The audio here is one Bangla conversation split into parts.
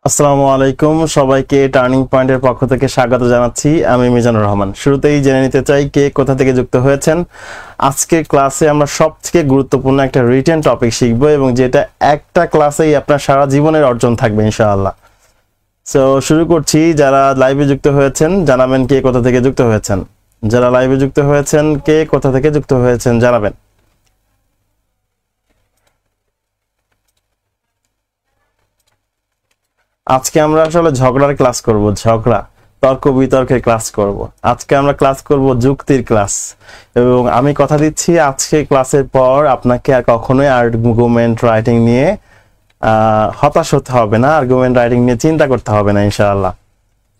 আসসালামু আলাইকুম সবাইকে টার্নিং পয়েন্টের পক্ষ থেকে স্বাগত জানাচ্ছি। আমি মিজানুর রহমান। শুরুতেই জেনে নিতে চাই কে কোথা থেকে যুক্ত হয়েছেন। আজকের ক্লাসে আমরা সবথেকে গুরুত্বপূর্ণ একটা রিটেন টপিক শিখব এবং যেটা একটা ক্লাসেই আপনার সারা জীবনের অর্জন থাকবে ইনশাআল্লাহ। সো শুরু করছি। যারা লাইভে যুক্ত হয়েছেন জানাবেন কে কোথা থেকে যুক্ত হয়েছেন। যারা লাইভে যুক্ত হয়েছেন কে কোথা থেকে যুক্ত হয়েছেন জানাবেন। আজকে আমরা আসলে ঝগড়ার ক্লাস করব, ঝগড়া তর্ক বিতর্কের ক্লাস করব। আজকে আমরা ক্লাস করব যুক্তির ক্লাস এবং আমি কথা দিচ্ছি আজকে ক্লাসের পর আপনাকে আর কখনোই আর্গুমেন্ট রাইটিং নিয়ে হতাশ হতে হবে না, আর্গুমেন্ট রাইটিং নিয়ে চিন্তা করতে হবে না ইনশাআল্লাহ।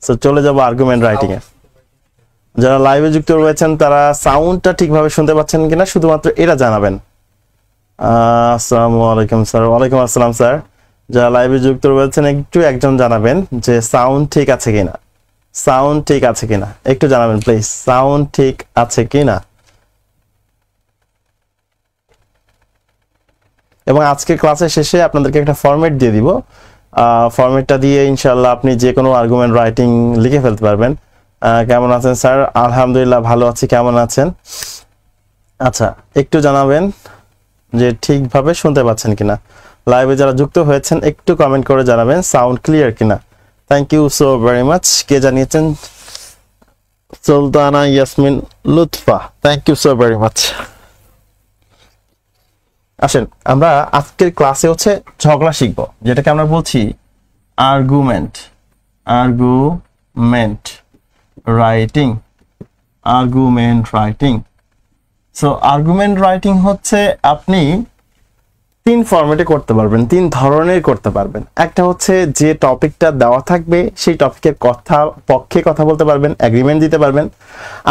সো চলে যাব আর্গুমেন্ট রাইটিং এ। যারা লাইভে যুক্ত রয়েছেন তারা সাউন্ডটা ঠিকভাবে শুনতে পাচ্ছেন কিনা শুধুমাত্র এটা জানাবেন। আসসালামু আলাইকুম স্যার। ওয়ালাইকুম আসসালাম স্যার। যারা লাইভে যুক্ত রয়েছেন একটু একজন জানাবেন যে সাউন্ড ঠিক আছে কিনা, সাউন্ড ঠিক আছে কিনা একটু জানাবেন প্লিজ, সাউন্ড ঠিক আছে কিনা। এবং আজকে ক্লাসের শেষে আপনাদেরকে একটা ফরম্যাট দিয়ে দিব। ফরম্যাটটা দিয়ে ইনশাআল্লাহ আপনি যে কোনো আর্গুমেন্ট রাইটিং লিখে ফেলতে পারবেন। কেমন আছেন স্যার? আলহামদুলিল্লাহ ভালো আছি, কেমন আছেন? আচ্ছা একটু জানাবেন যে ঠিকভাবে শুনতে পাচ্ছেন কিনা। লাইভে যারা যুক্ত হয়েছেন একটু কমেন্ট করে জানাবেন সাউন্ড ক্লিয়ার কিনা। Thank you so very much. কে জানিয়েছেন? Sultana Yasmin Lutfa, thank you so very much. আসেন আমরা আজকের ক্লাসে হচ্ছে ঝগড়া শিখবো, যেটাকে আমরা বলছি argument, argument writing, argument writing. So argument writing হচ্ছে আপনি তিন ফরম্যাটে করতে পারবেন, তিন ধরনের করতে পারবেন। একটা হচ্ছে যে টপিকটা দেওয়া থাকবে সেই টপিকের পক্ষে কথা বলতে পারবেন, এগ্রিমেন্ট দিতে পারবেন।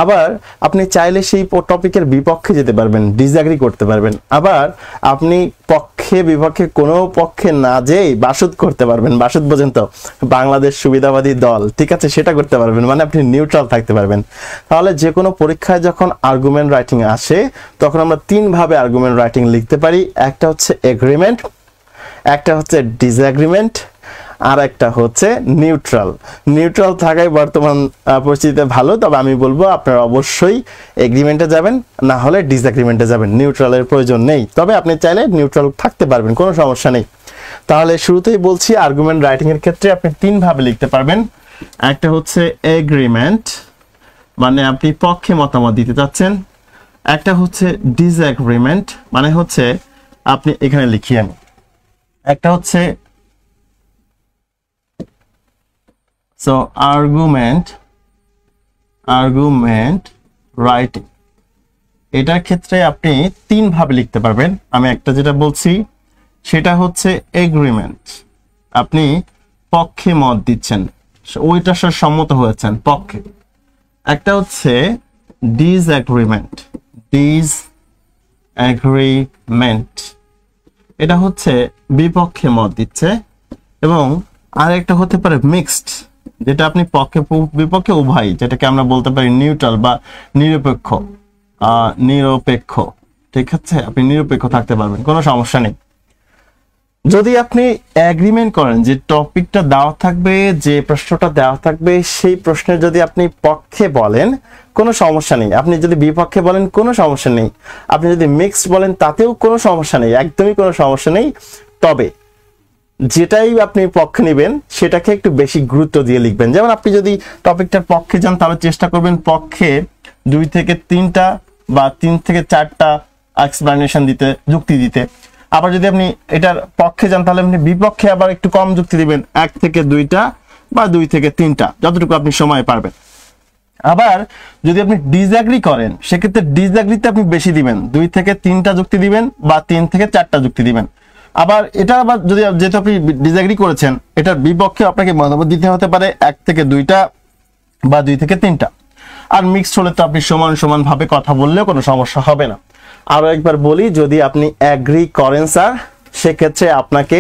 আবার আপনি চাইলে সেই টপিকের বিপক্ষে যেতে পারবেন, ডিসএগ্রি করতে পারবেন। আবার আপনি পক্ষে বিপক্ষে কোনো পক্ষে না যেয়ে বাসুদ করতে পারবেন। বাসুদ বোঝেন তো, বাংলাদেশ সুবিধাবাদী দল, ঠিক আছে, সেটা করতে পারবেন, মানে আপনি নিউট্রাল থাকতে পারবেন। তাহলে যে কোনো পরীক্ষায় যখন আর্গুমেন্ট রাইটিং আসে তখন আমরা তিন ভাবে আর্গুমেন্ট রাইটিং লিখতে পারি। একটা হচ্ছে এগ্রিমেন্ট, একটা হচ্ছে ডিসএগ্রিমেন্ট, আর একটা হচ্ছে নিউট্রাল। নিউট্রাল থাকাই বর্তমান পরিস্থিতিতে ভালো, তবে আমি বলবো আপনারা অবশ্যই এগ্রিমেন্টে যাবেন, না হলে ডিসএগ্রিমেন্টে যাবেন। নিউট্রালের প্রয়োজন নেই, তবে আপনি চাইলে নিউট্রাল থাকতে পারবেন, কোনো সমস্যা নেই। তাহলে শুরুতেই বলছি আর্গুমেন্ট রাইটিং এর ক্ষেত্রে আপনি তিন ভাবে লিখতে পারবেন। একটা হচ্ছে এগ্রিমেন্ট, মানে আপনি পক্ষে মতামত দিতে চাচ্ছেন। একটা হচ্ছে ডিসএগ্রিমেন্ট, মানে হচ্ছে আপনি এখানে লিখি আমি। একটা হচ্ছে সো আর্গুমেন্ট রাইটিং, এটার ক্ষেত্রে আপনি তিন ভাবে লিখতে পারবেন। আমি একটা যেটা বলছি সেটা হচ্ছে এগ্রিমেন্ট, আপনি পক্ষে মত দিচ্ছেন, ওইটার সাথে সম্মত হয়েছেন পক্ষে। একটা হচ্ছে ডিসএগ্রিমেন্ট, ডিসএগ্রিমেন্ট, এটা হচ্ছে বিপক্ষে মত দিচ্ছে। এবং আরেকটা হতে পারে মিক্সড, যেটা আপনি পক্ষে বিপক্ষে উভয়, যেটাকে আমরা বলতে পারি নিউট্রাল বা নিরপেক্ষ। নিরপেক্ষ, ঠিক আছে, আপনি নিরপেক্ষ থাকতে পারবেন, কোনো সমস্যা নেই। যদি আপনি এগ্রিমেন্ট করেন, যে টপিকটা দেওয়া থাকবে, যে প্রশ্নটা দেওয়া থাকবে, সেই প্রশ্নের যদি আপনি পক্ষে বলেন কোনো সমস্যা নেই, আপনি যদি বিপক্ষে বলেন কোনো সমস্যা নেই, আপনি যদি মিক্সড বলেন তাতেও কোনো সমস্যা নেই, একদমই কোনো সমস্যা নেই। তবে যেটাই আপনি পক্ষে নেবেন সেটাকে একটু বেশি গুরুত্ব দিয়ে লিখবেন। যেমন আপনি যদি টপিকটার পক্ষে যান তাহলে চেষ্টা করবেন পক্ষে 2 থেকে 3টা বা 3 থেকে 4টা এক্সপ্লেনেশন দিতে, যুক্তি দিতে। আবার যদি আপনি এটার পক্ষে যান তাহলে আপনি বিপক্ষে আবার একটু কম যুক্তি দিবেন, 1 থেকে 2টা বা 2 থেকে 3টা, যতটুকু আপনি সময় পারবেন। আবার যদি আপনি ডিসএগ্রি করেন সেক্ষেত্রে ডিসএগ্রিতে আপনি বেশি দিবেন, 2 থেকে 3টা যুক্তি দিবেন বা 3 থেকে 4টা যুক্তি দিবেন। আবার এটা আবার যদি যেহেতু আপনি ডিসএগ্রি করেছেন, এটার বিপক্ষে আপনাকে মতামত দিতে হতে পারে 1 থেকে 2টা বা 2 থেকে 3টা। আর মিক্সড হলে তো আপনি সমান সমান ভাবে কথা বললেও কোনো সমস্যা হবে না। আরো একবার বলি, যদি আপনি এগ্রি করেন স্যার সেক্ষেত্রে আপনাকে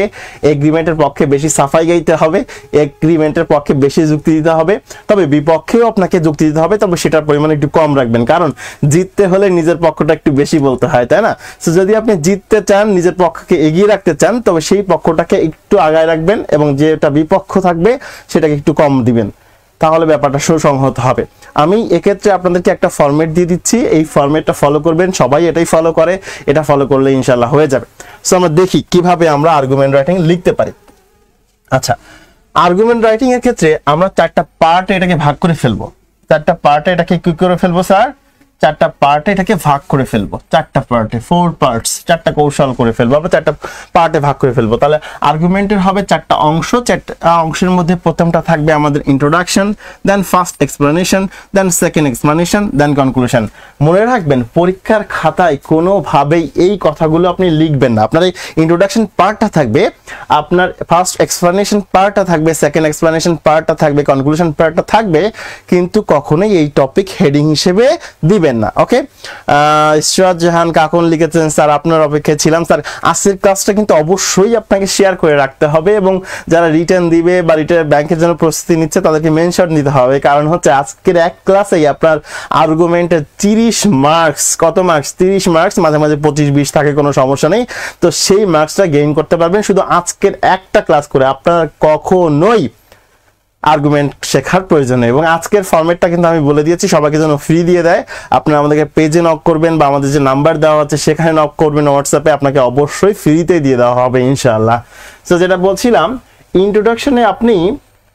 এগ্রিমেন্টের পক্ষে বেশি সাফাই গাইতে হবে, এগ্রিমেন্টের পক্ষে বেশি যুক্তি দিতে হবে, তবে বিপক্ষেও আপনাকে যুক্তি দিতে হবে, তবে সেটার পরিমাণ একটু কম রাখবেন, কারণ জিততে হলে নিজের পক্ষটা একটু বেশি বলতে হয়, তাই না? সো যদি আপনি জিততে চান, নিজের পক্ষকে এগিয়ে রাখতে চান, তবে সেই পক্ষটাকে একটু আগায় রাখবেন এবং যেটা বিপক্ষ থাকবে সেটাকে একটু কম দিবেন, তাহলে ব্যাপারটা সুসংহত হবে। আমি এক্ষেত্রে আপনাদেরকে একটা ফরম্যাট দিয়ে দিচ্ছি, এই ফরম্যাটটা ফলো করবেন, সবাই এটাই ফলো করে, এটা ফলো করলে ইনশাল্লাহ হয়ে যাবে। সো আমরা দেখি কিভাবে আমরা আর্গুমেন্ট রাইটিং লিখতে পারি। আচ্ছা, আর্গুমেন্ট রাইটিং এর ক্ষেত্রে আমরা চারটা পার্টে এটাকে ভাগ করে ফেলবো। চারটা পার্টে এটাকে কি করে ফেলবো স্যার? চারটা পার্টে এটাকে ভাগ করে ফেলবো, চারটা পার্টে, 4 পার্টস, চারটা কৌশল করে ফেলবো, আবার চারটা পার্টে ভাগ করে ফেলবো। তাহলে আর্গুমেন্টের হবে চারটা অংশ, চারটা অংশের মধ্যে প্রথমটা থাকবে আমাদের introduction, then first explanation, then second explanation, then conclusion. মনে রাখবেন পরীক্ষার খাতায় কোনোভাবেই এই কথাগুলো আপনি লিখবেন না। আপনার এই ইন্ট্রোডাকশন পার্টটা থাকবে, আপনার ফার্স্ট এক্সপ্লেনেশন পার্টটা থাকবে, সেকেন্ড এক্সপ্লেনেশন পার্টটা থাকবে, কনক্লুশন পার্টটা থাকবে, কিন্তু কখনোই এই টপিক হেডিং হিসেবে দিবেন না। ওকে, ইশরাত জাহান কাকুন লিখেছেন, স্যার আপনার অপেক্ষায় ছিলাম। স্যার আজকের ক্লাসটা কিন্তু অবশ্যই আপনাকে শেয়ার করে রাখতে হবে এবং যারা রিটার্ন দিবে বা রিটার্ন ব্যাংকের জন্য প্রস্তুতি নিচ্ছে তাদেরকে মেনশন দিতে হবে, কারণ হচ্ছে আজকের এক ক্লাসেই আপনার আর্গুমেন্টের 30 মার্কস, কত মার্কস? 30 মার্কস, মাঝে মাঝে 25-20 থাকে, কোনো সমস্যা নেই। তো সেই মার্কসটা গেইন করতে পারবেন শুধু আজকের একটা ক্লাস করে। আপনার কখনোই আর্গুমেন্ট শেখার প্রয়োজন নেই এবং আজকের ফরম্যাটটা কিন্তু আমি বলে দিয়েছি, সবাইকে যেন ফ্রি দিয়ে দেয়। আপনারা আমাদেরকে পেজে নক করবেন বা আমাদের যে নাম্বার দেওয়া আছে সেখানে নক করবেন, হোয়াটসঅ্যাপে, আপনাকে অবশ্যই ফ্রিতে দিয়ে দেওয়া হবে ইনশাআল্লাহ। তো যেটা বলছিলাম, ইন্ট্রোডাকশনে আপনি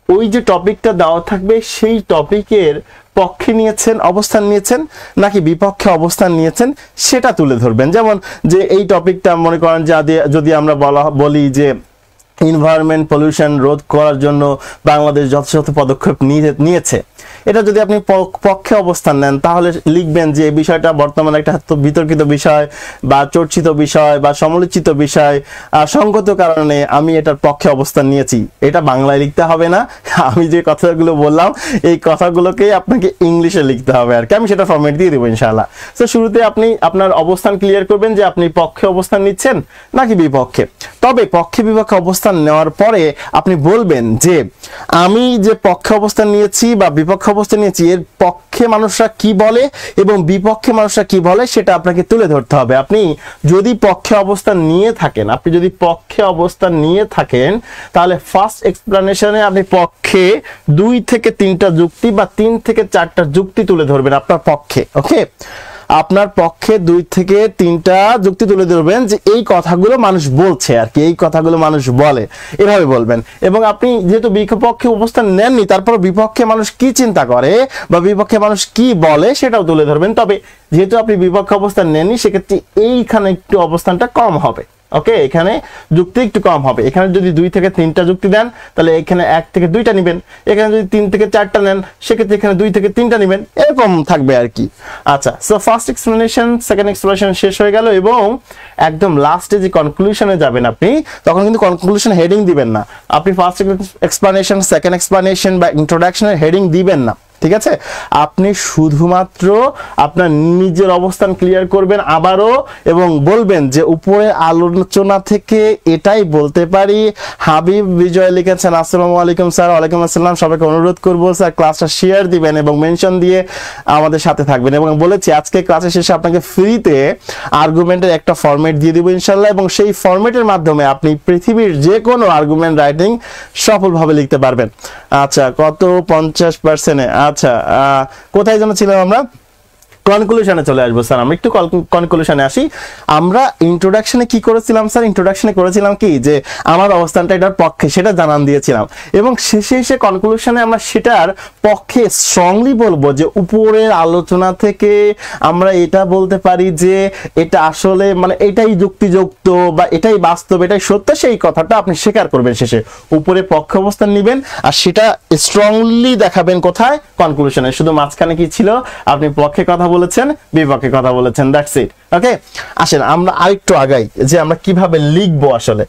ওই যে টপিকটা দেওয়া থাকবে সেই টপিকের পক্ষে নিয়েছেন, অবস্থান নিয়েছেন নাকি বিপক্ষে অবস্থান নিয়েছেন সেটা তুলে ধরবেন। যেমন যে এই টপিকটা মনে করেন যদি আমরা বলি যে এনভায়রনমেন্ট পলিউশন রোধ করার জন্য বাংলাদেশ যথাযথ পদক্ষেপ নিয়েছে, এটা যদি আপনি পক্ষে অবস্থান নেন তাহলে লিখবেন যে এই বিষয়টা বর্তমানে একটা বিতর্কিত বিষয় বা চর্চিত বিষয় বা সমালোচিত বিষয়, সঙ্গত কারণে আমি এটার পক্ষে অবস্থান নিয়েছি। এটা বাংলায় লিখতে হবে না, আমি যে কথাগুলো বললাম এই কথাগুলোকেই আপনাকে ইংলিশে লিখতে হবে আর কি। আমি সেটা ফরম্যাট দিয়ে দেবো ইনশাআল্লাহ। তো শুরুতে আপনি আপনার অবস্থান ক্লিয়ার করবেন যে আপনি পক্ষে অবস্থান নিচ্ছেন নাকি বিপক্ষে। তবে পক্ষে বিপক্ষে অবস্থান নেওয়ার পরে আপনি বলবেন যে আমি যে পক্ষে অবস্থান নিয়েছি বা বিপক্ষে অবস্থান নিয়েছি এর পক্ষে মানুষরা কি বলে এবং বিপক্ষে মানুষরা কি বলে সেটা আপনাকে তুলে ধরতে হবে। আপনি যদি পক্ষে অবস্থান নিয়ে থাকেন তাহলে ফার্স্ট এক্সপ্লেনেশনে আপনি পক্ষে 2 থেকে 3টা যুক্তি বা 3 থেকে 4টা যুক্তি তুলে ধরবেন আপনার পক্ষে। ওকে, আপনার পক্ষে 2 থেকে 3টা যুক্তি তুলে ধরবেন যে এই কথাগুলো মানুষ বলছে আর কি, এই কথাগুলো মানুষ বলে, এভাবে বলবেন। এবং আপনি যেহেতু বিপক্ষে অবস্থান নেননি, তারপর বিপক্ষে মানুষ কি চিন্তা করে বা বিপক্ষে মানুষ কি বলে সেটাও তুলে ধরবেন। তবে যেহেতু আপনি বিপক্ষে অবস্থান নেননি সেক্ষেত্রে এইখানে একটু অবস্থানটা কম হবে। ওকে, এখানে যুক্তি একটু কম হবে। এখানে যদি 2 থেকে 3টা যুক্তি দেন তাহলে এখানে 1 থেকে 2টা নেবেন, এখানে যদি 3 থেকে 4টা নেন সেক্ষেত্রে এখানে 2 থেকে 3টা নেবেন, এরকম থাকবে আর কি। আচ্ছা, so first explanation, second explanation শেষ হয়ে গেল এবং একদম লাস্টে যে কনক্লুশনে যাবেন আপনি, তখন কিন্তু কনক্লুশন হেডিং দিবেন না। আপনি ফার্স্ট এক্সপ্লেনেশন, সেকেন্ড এক্সপ্লেনেশন বা ইন্ট্রোডাকশনের হেডিং দিবেন না, ঠিক আছে? আপনি শুধুমাত্র আপনার নিজের অবস্থান ক্লিয়ার করবেন আবারও এবং বলবেন যে উপরে আলোচনা থেকে এটাই বলতে পারি। হাবিব বিজয় লিখেছেন, আসসালামু আলাইকুম স্যার। ওয়ালাইকুম আসসালাম। সবাইকে অনুরোধ করবো স্যার ক্লাসটা শেয়ার দিবেন এবং মেনশন দিয়ে আমাদের সাথে থাকবেন। এবং বলেছি আজকে ক্লাসের শেষে আপনাকে ফ্রিতে আর্গুমেন্টের একটা ফরম্যাট দিয়ে দিব ইনশাল্লাহ, এবং সেই ফরম্যাটের মাধ্যমে আপনি পৃথিবীর যে কোনো আর্গুমেন্ট রাইটিং সফলভাবে লিখতে পারবেন। আচ্ছা, কত? 50%-এ। আচ্ছা, কোথায় যেন ছিলাম আমরা? কনক্লুশনে চলে আসবো স্যার। আমরা একটু কনক্লুশনে আসি। আমরা ইন্ট্রোডাকশনে কি করেছিলাম স্যার? ইন্ট্রোডাকশনে করেছিলাম কি যে আমার অবস্থানটা এটার পক্ষে, সেটা জানান দিয়েছিলাম এবং শেষে এসে কনক্লুশনে আমরা সেটার পক্ষে স্ট্রংলি বলবো যে উপরের আলোচনা থেকে আমরা এটা বলতে পারি যে এটা আসলে মানে এটাই যুক্তিযুক্ত বা এটাই বাস্তব, এটাই সত্য, সেই কথাটা আপনি স্বীকার করবেন শেষে। উপরে পক্ষে অবস্থান নেবেন আর সেটা স্ট্রংলি দেখাবেন কোথায়? কনক্লুশনে। শুধু মাঝখানে কি ছিল? আপনি পক্ষে কথা বলেছেন, বিপক্ষে কথা বলেছেন, দ্যাটস ইট। ওকে, আসেন আমরা আরেকটু আগাই যে আমরা কিভাবে লিখবো। আসলে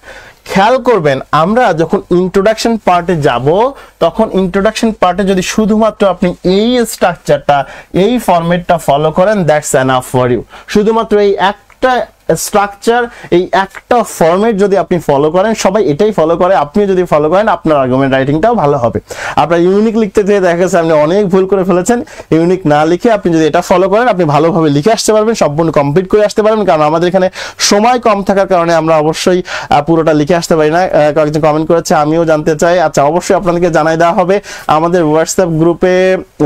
খেয়াল করবেন, আমরা যখন ইন্ট্রোডাকশন পার্টে যাব তখন ইন্ট্রোডাকশন পার্টে যদি শুধুমাত্র আপনি এই স্ট্রাকচারটা, এই ফরম্যাটটা ফলো করেন, দ্যাটস এনাফ ফর ইউ। শুধুমাত্র এই একটা স্ট্রাকচার, এই একটা ফরম্যাট যদি আপনি ফলো করেন, সবাই এটাই ফলো করে, আপনি যদি ফলো করেন আপনার আর্গুমেন্ট রাইটিংটাও ভালো হবে। আপনার ইউনিক লিখতে যেয়ে দেখা গেছে আপনি অনেক ভুল করে ফেলেছেন। ইউনিক না লিখে আপনি যদি এটা ফলো করেন আপনি ভালোভাবে লিখে আসতে পারবেন, সম্পূর্ণ কমপ্লিট করে আসতে পারবেন। কারণ আমাদের এখানে সময় কম থাকার কারণে আমরা অবশ্যই পুরোটা লিখে আসতে পারি না। কয়েকজন কমেন্ট করেছে, আমিও জানতে চাই। আচ্ছা, অবশ্যই আপনাদেরকে জানাই দেওয়া হবে। আমাদের হোয়াটসঅ্যাপ গ্রুপে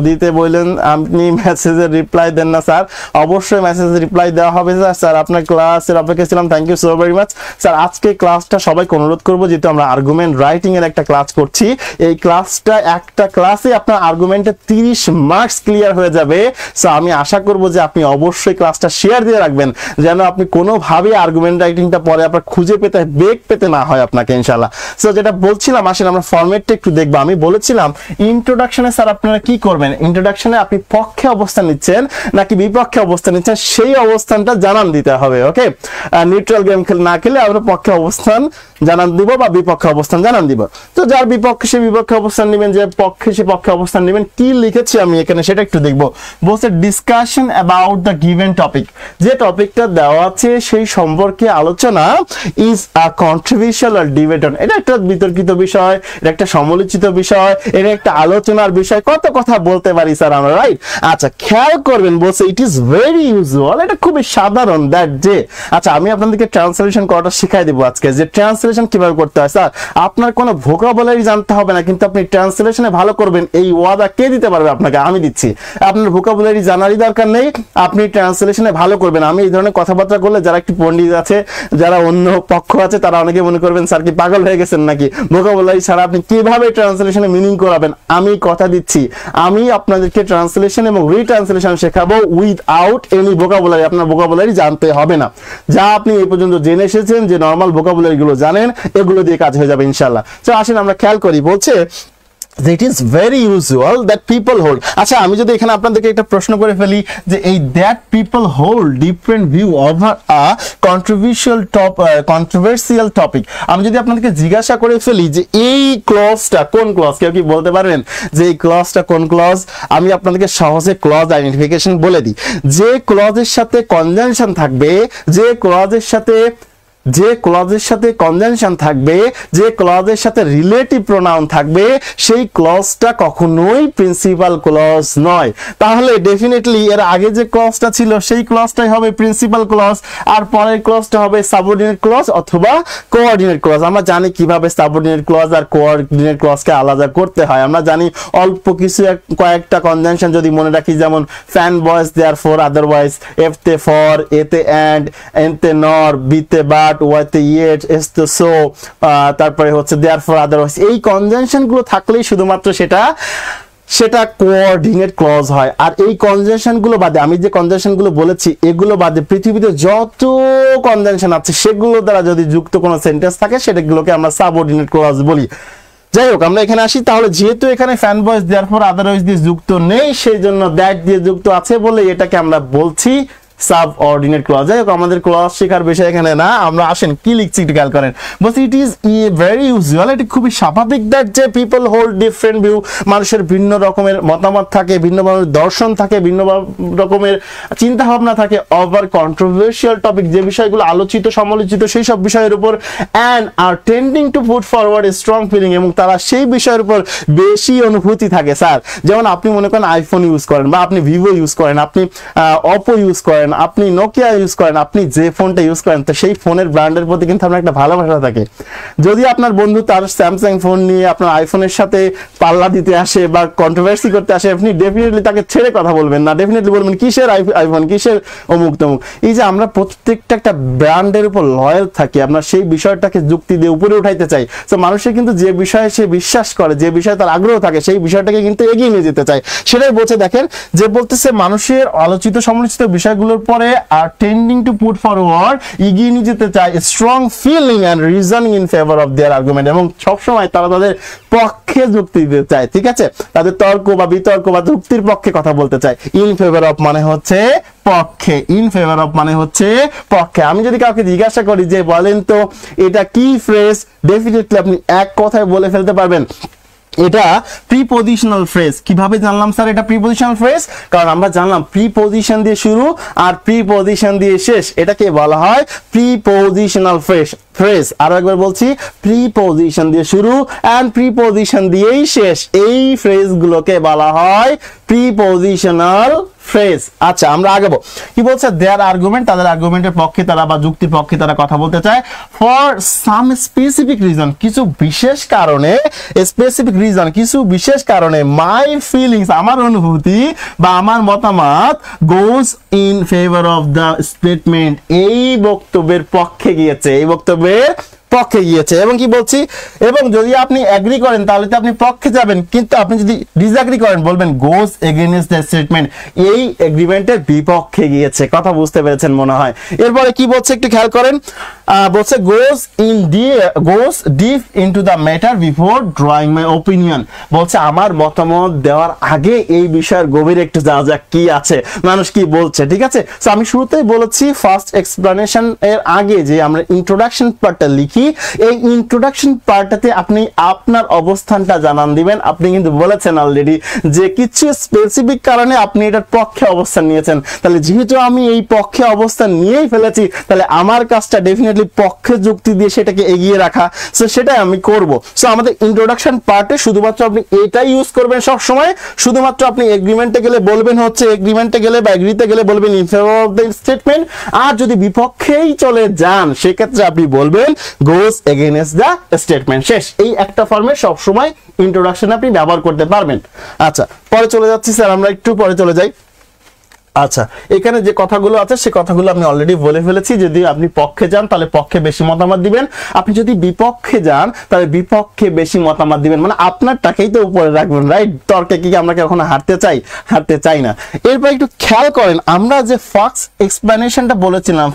দিতে বললেন, আপনি মেসেজের রিপ্লাই দেন না স্যার। অবশ্যই মেসেজের রিপ্লাই দেওয়া হবে স্যার। স্যার আপনার ক্লাসের অপেক্ষা ছিলাম, thank you so very much sir. আজকে ক্লাসটা সবাইকে অনুরোধ করবো, যেহেতু আমরা আর্গুমেন্ট রাইটিং এর একটা ক্লাস করছি, এই ক্লাসটা একটা ক্লাসে আপনার আর্গুমেন্টে 30 মার্কস ক্লিয়ার হয়ে যাবে। সো আমি আশা করব যে আপনি অবশ্যই ক্লাসটা শেয়ার দিয়ে রাখবেন, যেন আপনি কোনোভাবে আর্গুমেন্ট রাইটিংটা পরে আপনার খুঁজে পেতে বেগ পেতে না হয় আপনাকে, ইনশাআল্লাহ। সো যেটা বলছিলাম, আসেন আমরা ফরম্যাটটা একটু দেখবো। আমি বলেছিলাম ইন্ট্রোডাকশনে স্যার আপনারা কি করবেন, ইন্ট্রোডাকশনে আপনি পক্ষে অবস্থান নিচ্ছেন নাকি বিপক্ষে অবস্থান নিচ্ছেন সেই অবস্থানটা জানান দিতে হবে। ওকে, নিউট্রাল গেম না খেলে আমরা পক্ষে অবস্থান জানান দিব বা বিপক্ষে অবস্থান জানান দিব। তো যার বিপক্ষে সে বিপক্ষে অবস্থান নেবেন, যে পক্ষে সে পক্ষে অবস্থান নেবেন। কি লিখেছি আমি এখানে সেটা একটু দেখবো। বলছে discussion about the given topic, যে টপিকটা দেওয়া আছে সেই সম্পর্কে আলোচনা is a controversial or debate on. এটা একটা বিতর্কিত বিষয়, এটা একটা সমালোচিত বিষয়, এটা একটা আলোচনার বিষয়, কত কথা বলতে পারি স্যার আমরা, রাইট? আচ্ছা, খেয়াল করবেন, বলছে ইট ইজ ভেরি ইউজুয়াল, এটা খুবই সাধারণ দ্যাট যে, আচ্ছা আমি আপনাদেরকে ট্রান্সলেশন করাটা শিখাই দেবো আজকে, যে ট্রান্সলেশন কিভাবে করতে হয়। স্যার আপনার কোনো ভোকাবুলারি জানতে হবে না, কিন্তু আপনি ট্রান্সলেশনে ভালো করবেন, এই ওয়াদা কে দিতে পারবে আপনাকে? আমি দিচ্ছি। আপনার ভোকাবুলারি জানারই দরকার নেই, আপনি ট্রান্সলেশনে ভালো করবেন। আমি এই ধরনের কথাবার্তা করলে যারা একটু পণ্ডিত আছে, যারা অন্য পক্ষ আছে, তারা অনেকে মনে করবেন স্যার কি পাগল হয়ে গেছেন নাকি, ভোকাবুলারি ছাড়া আপনি কিভাবে ট্রান্সলেশনে মিনিং করাবেন। আমি কথা দিচ্ছি, আমি আপনাদেরকে ট্রান্সলেশন এবং রিট্রান্সলেশন শেখাবো উইথআউট এনি ভোকাবুলারি। আপনার ভোকাবুলারি জানতে হবে না, যা আপনি এই পর্যন্ত জেনে এসেছেন, যে নর্মাল ভোকাবুলারি গুলো জানেন, এগুলো দিয়ে কাজ হয়ে যাবে ইনশাআল্লাহ। তো আসেন আমরা খেয়াল করি, বলছে it is very usual that people hold। আচ্ছা, আমি যদি এখানে আপনাদেরকে একটা প্রশ্ন করে ফেলি যে এই that people hold different view over a controversial topic, আমি যদি আপনাদেরকে জিজ্ঞাসা করে ফেলি যে এই ক্লজটা কোন ক্লজ, কেউ কি বলতে পারবেন যে এই ক্লজটা কোন ক্লজ? আমি আপনাদেরকে সহজে ক্লজ আইডেন্টিফিকেশন বলে দিই। যে ক্লজের সাথে কনজাংশন থাকবে, যে ক্লজের সাথে কনজাংশন থাকবে, যে ক্লজের সাথে রিলেটিভ প্রোনাউন থাকবে, সেই ক্লজটা কখনোই প্রিন্সিপাল ক্লজ নয়। তাহলে ডেফিনেটলি এর আগে যে ক্লজটা ছিল সেই ক্লজটাই হবে প্রিন্সিপাল ক্লজ, আর পরের ক্লজটা হবে সাবঅর্ডিনেট ক্লজ অথবা কোঅর্ডিনেট ক্লজ। আমরা জানি কিভাবে সাবঅর্ডিনেট ক্লজ আর কোঅর্ডিনেট ক্লজকে আলাদা করতে হয়। আমরা জানি অল্প কিছু কয়েকটা কনজাংশন যদি মনে রাখি, যেমন FANBOYS therefore, otherwise এফতে ফর, এতে অ্যান্ড, এনতে নর, বিতে বাট, ওয়াইতে ইয়েট, এসতে সো, তারপরে হচ্ছে দেয়ার ফর, আদারওয়াইজ, এই কনজাংশন গুলো থাকলেই শুধুমাত্র সেটা কোঅর্ডিনেট ক্লজ হয়। আর এই কনজাংশন গুলো বাদে, আমি যে কনজাংশন গুলো বলেছি এগুলো বাদে পৃথিবীতে যত কনজাংশন আছে সেগুলো দ্বারা যদি যুক্ত কোনো সেন্টেন্স থাকে সেটাগুলোকে আমরা সাবঅর্ডিনেট ক্লজ বলি। যাই হোক, আমরা এখানে আসি। তাহলে যেহেতু এখানে ফ্যান বয়েস দেয়ার ফর, আদারওয়াইজ দিয়ে যুক্ত নেই, সেই জন্য দ্যাট দিয়ে যুক্ত আছে বলে এটাকে আমরা বলছি সাবঅর্ডিনেট ক্লজ। যাই হোক, আমাদের ক্লজ শেখার বিষয় এখানে না। আমরা আসেন কি লিখছি একটু খেয়াল করেন। বলছি ইট ইজ ভেরি ইউজুয়াল, এটি খুবই স্বাভাবিক দ্যাট যে পিপল হোল্ড ডিফারেন্ট ভিউ, মানুষের ভিন্ন রকমের মতামত থাকে, ভিন্ন দর্শন থাকে, ভিন্ন রকমের চিন্তা ভাবনা থাকে ওভার কন্ট্রোভার্সিয়াল টপিক, যে বিষয়গুলো আলোচিত সমালোচিত সেই সব বিষয়ের উপর, and are tending to put forward a strong feeling, এবং তারা সেই বিষয়ের উপর বেশি অনুভূতি থাকে। স্যার যেমন আপনি মনে করেন আইফোন ইউজ করেন, বা আপনি ভিভো ইউজ করেন, আপনি অপো ইউজ করেন, আপনি নোকিয়া ইউজ করেন, আপনি যে ফোনটা ইউজ করেন, তো সেই ফোনের ব্র্যান্ডের প্রতি কিন্তু আপনার একটা ভালোবাসা থাকে। যদি আপনার বন্ধু তার স্যামসাং ফোন নিয়ে আপনার আইফোনের সাথে পাল্লা দিতে আসে বা কন্ট্রোভার্সি করতে আসে, আপনি ডেফিনেটলি তাকে ছেড়ে কথা বলবেন না, ডেফিনেটলি বলবেন কিসের আইফোন, কিসের অমুক তমুক। এই যে আমরা প্রত্যেকটা একটা ব্র্যান্ডের উপর লয়াল থাকি, আমরা সেই বিষয়টাকে যুক্তি দিয়ে উপরে উঠাইতে চাই। তো মানুষের কিন্তু যে বিষয়ে সে বিশ্বাস করে, যে বিষয়ে তার আগ্রহ থাকে, সেই বিষয়টাকে কিন্তু এগিয়ে নিয়ে যেতে চায়। সেটাই বলছে, দেখেন যে বলতেছে মানুষের আলোচিত সমালোচিত বিষয়গুলোর পরে are tending to put forward, এগিয়ে নিয়ে যেতে চায় strong feeling and reasoning in favour of their argument, এবং সবসময় তারা তাদের পক্ষে যুক্তি দিতে চায়। ঠিক আছে, তাদের তর্ক বা বিতর্ক বা যুক্তির পক্ষে কথা বলতে চায়। ইন ফেভার অফ মানে হচ্ছে পক্ষে, ইন ফেভার অফ মানে হচ্ছে পক্ষে। আমি যদি কাউকে জিজ্ঞাসা করি যে বলেন তো এটা কি ফ্রেজ, ডেফিনেটলি আপনি এক কথায় বলে ফেলতে পারবেন এটা প্রিপজিশনাল ফ্রেজ। কিভাবে জানলাম স্যার এটা প্রিপজিশনাল ফ্রেজ? কারণ আমরা জানলাম প্রিপজিশন দিয়ে শুরু আর প্রিপজিশন দিয়ে শেষ, এটাকে বলা হয় প্রিপজিশনাল ফ্রেজ। আরো একবার বলছি, প্রিপজিশন দিয়ে শুরু এন্ড প্রিপজিশন দিয়েই শেষ, এই ফ্রেজগুলোকে বলা হয় প্রিপজিশনাল ফ্রেজ। আচ্ছা আমরা আগাবো। কি বলছে? দেয়ার আর্গুমেন্ট, তাদের আর্গুমেন্টের পক্ষে তারা বা যুক্তির পক্ষে তারা কথা বলতে চায়। ফর সাম স্পেসিফিক রিজন, কিছু বিশেষ কারণে, স্পেসিফিক রিজন কিছু বিশেষ কারণে, মাই ফিলিংস আমার অনুভূতি বা আমার মতামত, goes in favour of the statement, এই বক্তব্যের পক্ষে গিয়েছে, এই বক্তব্যের পক্ষে গিয়েছে। এবং কি বলছি, এবং যদি আপনি এগ্রি করেন তাহলে তো আপনি পক্ষে যাবেন, কিন্তু আপনি যদি ডিসএগ্রি করেন বলবেন গোজ এগেইনস্ট দ্য স্টেটমেন্ট, এই এগ্রিমেন্টের বিপক্ষে গিয়েছে। কথা বুঝতে পেরেছেন মনে হয়। এরপরে কি বলছে একটু খেয়াল করেন, বলছে goes deep into the matter before drawing my opinion, বলছে আমার মতামত দেওয়ার আগে এই বিষয়ের গভীরে একটু যাওয়া যাক, কি আছে মানুষ কি বলছে। ঠিক আছে, তো আমি শুরুতেই বলেছি ফার্স্ট এক্সপ্লেনেশন এর আগে যে আমরা ইন্ট্রোডাকশন পার্টটা লিখি, এই ইন্ট্রোডাকশন পার্টটাতে আপনি আপনার অবস্থানটা জানান দিবেন। আপনি কিন্তু বলেছেন অলরেডি যে কিছু স্পেসিফিক কারণে আপনি এটার পক্ষে অবস্থান নিয়েছেন, তাহলে যেহেতু আমি এই পক্ষে অবস্থান নিয়েই ফেলেছি, তাহলে আমার কাজটা ডেফিনেটলি পক্ষে যুক্তি দিয়ে সেটাকে এগিয়ে রাখা, সো সেটাই আমি করব। সো আমাদের ইন্ট্রোডাকশন পার্টে শুধুমাত্র আপনি এটাই ইউজ করবেন সব সময়। শুধুমাত্র আপনি এগ্রিমেন্টে গেলে বলবেন হচ্ছে, এগ্রিমেন্টে গেলে বা এগ্রিতে গেলে বলবেন in favour of the statement, আর যদি বিপক্ষেই চলে যান সেক্ষেত্রে আপনি বলবেন goes against the statement। শেষ, এই একটা ফর্মে সব সময় ইন্ট্রোডাকশন আপনি ব্যবহার করতে পারবেন। আচ্ছা পরে চলে যাচ্ছি স্যার, আমরা একটু পরে চলে যাই। আচ্ছা এখানে যে কথাগুলো আছে সে কথাগুলো আমি অলরেডি বলে ফেলেছি। যদি আপনি পক্ষে যান তাহলে পক্ষে বেশি মতামত দিবেন, আপনি যদি বিপক্ষে যান তাহলে বিপক্ষে বেশি মতামত দিবেন, মানে আপনারটাকেই তো উপরে রাখবেন, রাইট? তর্কে কি আমরা কখনো হারতে চাই না। এরপর একটু খেয়াল করেন, আমরা যে ফার্স্ট এক্সপ্লেনেশনটা বলেছিলাম,